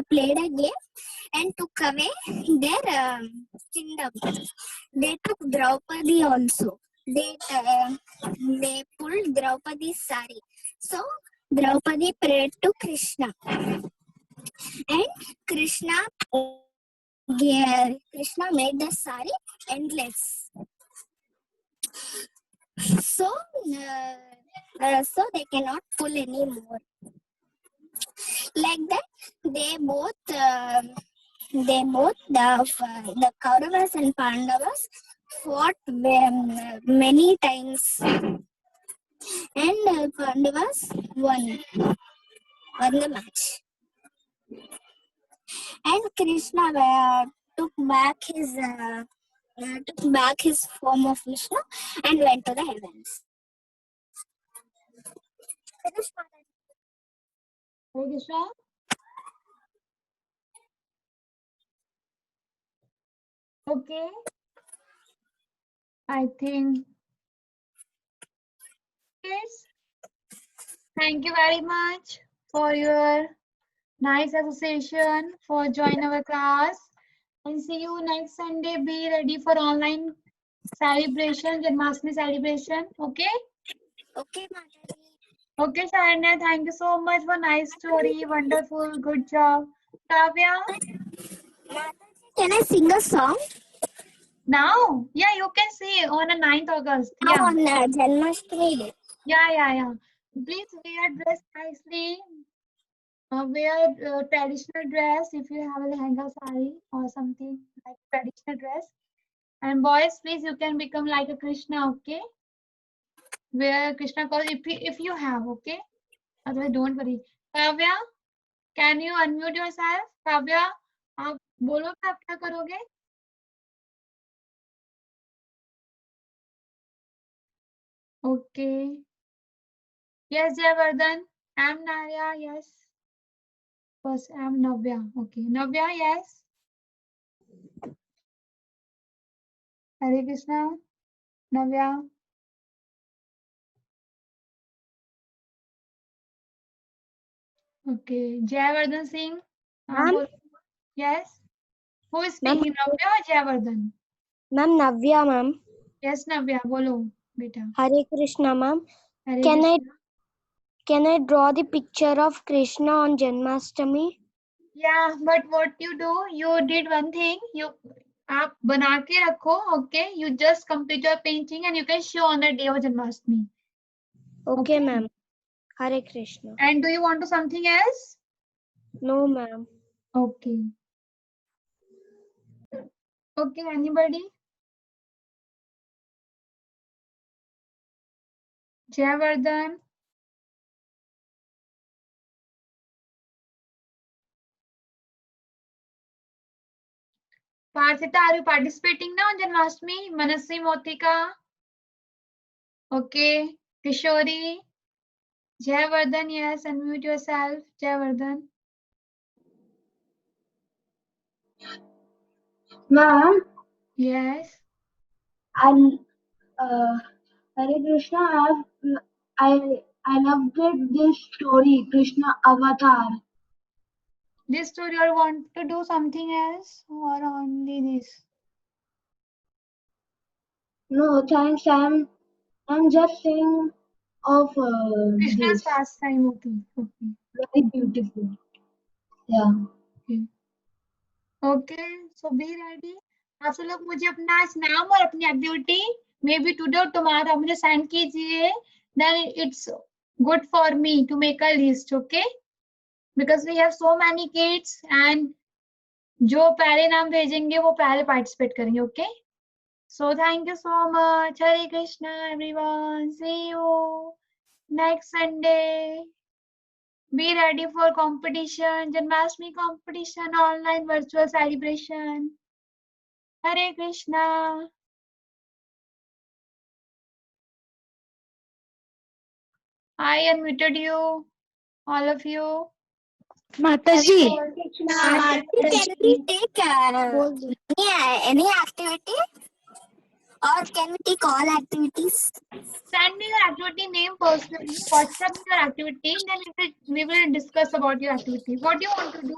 played a game and took away their kingdom. They took Draupadi also. They pulled Draupadi's sari. So Draupadi prayed to Krishna, and Krishna made the sari endless. So they cannot pull anymore. Like that, the Kauravas and Pandavas fought many times, and Pandavas won the match. And Krishna took back his form of Vishnu and went to the heavens. Hare Krishna. Okay. I think. Yes. Thank you very much for your nice association, for joining our class. And see you next Sunday. Be ready for online celebration, Janmashtami celebration. Okay? Okay, Mataji. Okay, Sharanya. Thank you so much for nice story. Wonderful. Good job. Kavya? Can I sing a song? Now? Yeah, you can see on the 9th August. Now Yeah. on Janmashtami Day. Yeah. Please wear dress nicely. Wear traditional dress if you have a lehenga sari or something like traditional dress. And boys, please, you can become like a Krishna, okay? Wear Krishna cause if you have, okay? Otherwise, don't worry. Kavya, can you unmute yourself? Kavya, आप बोलो कि आप क्या करोगे? Okay. Yes, Jayavardhan. I'm Narya. Yes. First, I'm Navya. Okay. Navya, yes. Hare Krishna. Navya. Okay. Jayavardhan Singh. Ma'am? Yes. Who is speaking? Navya or Jayavardhan? Ma'am, Navya, ma'am. Yes, Navya. Bolo, beta. Hare Krishna, ma'am. Hare Can Krishna. I draw the picture of Krishna on Janmashtami? Yeah, but what you do, you did one thing. आप बना के रखो, okay? You just complete your painting and you can show on the day of Janmashtami. Okay, ma'am. Hare Krishna. And do you want to something else? No, ma'am. Okay. Okay, anybody? Jayavardhan? Parthita, are you participating now on Janmashtami? Manasvi Motika? Okay. Kishori? Jayavardhan, yes, unmute yourself. Jayavardhan. Ma'am, Yes. and Hare Krishna, I loved this story, Krishna Avatar. This story or want to do something else or only this? No, thanks. I'm just saying of Krishna's this. pastime. Okay. Okay. Very beautiful. Yeah. Okay so be ready. आप सब लोग मुझे अपना नाम और अपनी activity maybe today और tomorrow मुझे सेंड कीजिए, then it's good for me to make a list, okay, because we have so many kids and जो पहले नाम भेजेंगे वो पहले पार्टिसिपेट करेंगे, okay. So thank you so much. Hare Krishna everyone, see you next Sunday. Be ready for competition, Janmashtami competition, online virtual celebration. Hare Krishna. I unmuted you, all of you. Mataji. Can we take any activity? Or can we take all activities? Send me your activity name personally. WhatsApp me your activity, then we will discuss about your activity. What do you want to do?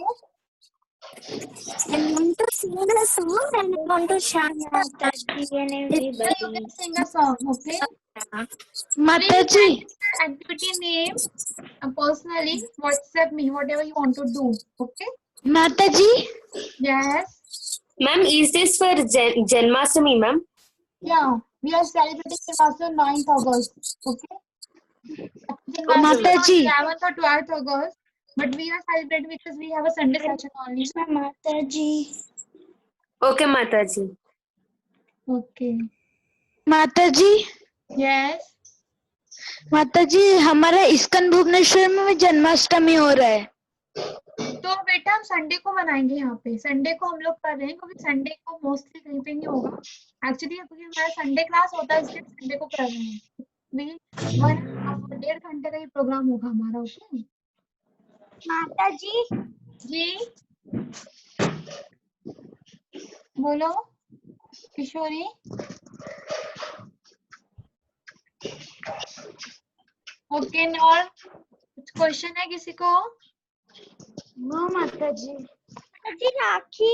I want to sing a song and I want to chant. Yeah, you can sing a song, okay? Please Mataji. send me your activity name personally. WhatsApp me whatever you want to do, okay? Mataji. Yes. Ma'am, is this for Janmashtami, ma'am? Yeah, we are celebrating Janmashtami on 9th August. Okay. Mataji. 11th or 12th August. But we are celebrating because we have a Sunday session only. Mataji. Okay, Mataji. Okay. Mataji. Yes. माताजी हमारा इस्कन भुवनेश्वर में भी जन्माष्टमी हो रहा है। तो बेटा हम संडे को मनाएंगे यहाँ पे। संडे को हम लोग कर रहे हैं क्योंकि संडे को मोस्टली कहीं पे नहीं होगा एक्चुअली, क्योंकि हमारा संडे क्लास होता है इसलिए संडे को कर रहे हैं। 1.5 घंटे का ही प्रोग्राम होगा हमारा, ओके। माताजी जी बोलो किशोरी। ओके, और कुछ क्वेश्चन है किसी को? नो माताजी। राखी।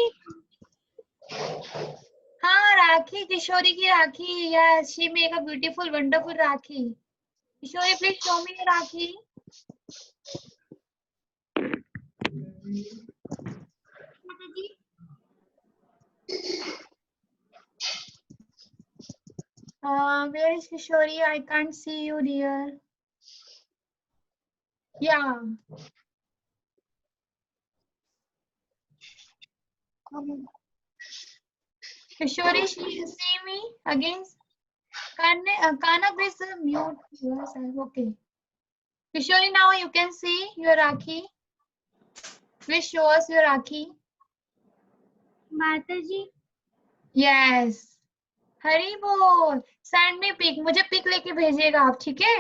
हाँ, राखी, किशोरी की rakhi. Yes, she make a beautiful wonderful rakhi. Kishori please show me your rakhi. Where is Kishori? I can't see you, dear. Yeah. Kishori, see me again. Kana, please mute yourself. Okay. Kishori, now you can see your Rakhi. Please show us your Rakhi. माताजी Yes. हरी बोल। Send me pic. मुझे pick लेके भेजिएगा आप, ठीक है?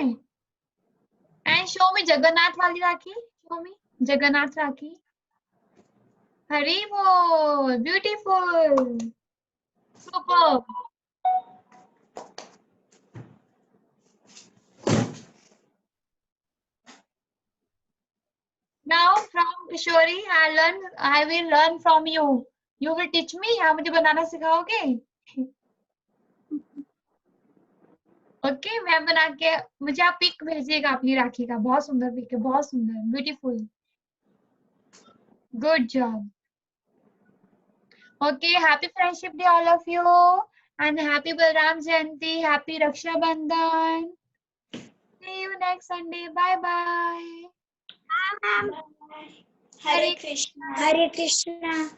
And show me Jagannath वाली राखी. Show me Jagannath राखी. हरी बोल, beautiful, superb. Now from Kishori, I will learn from you. You will teach me. आप मुझे बनाना सिखाओगे? ओके, मैं बना के मुझे आप पिक भेजिएगा अपनी राखी का। बहुत सुंदर पिक है, बहुत सुंदर, beautiful. Good job. Okay, happy Friendship Day, all of you. And happy Balram Jayanti. Happy Raksha Bandhan. See you next Sunday. Bye bye. Hare Krishna. Hare Krishna.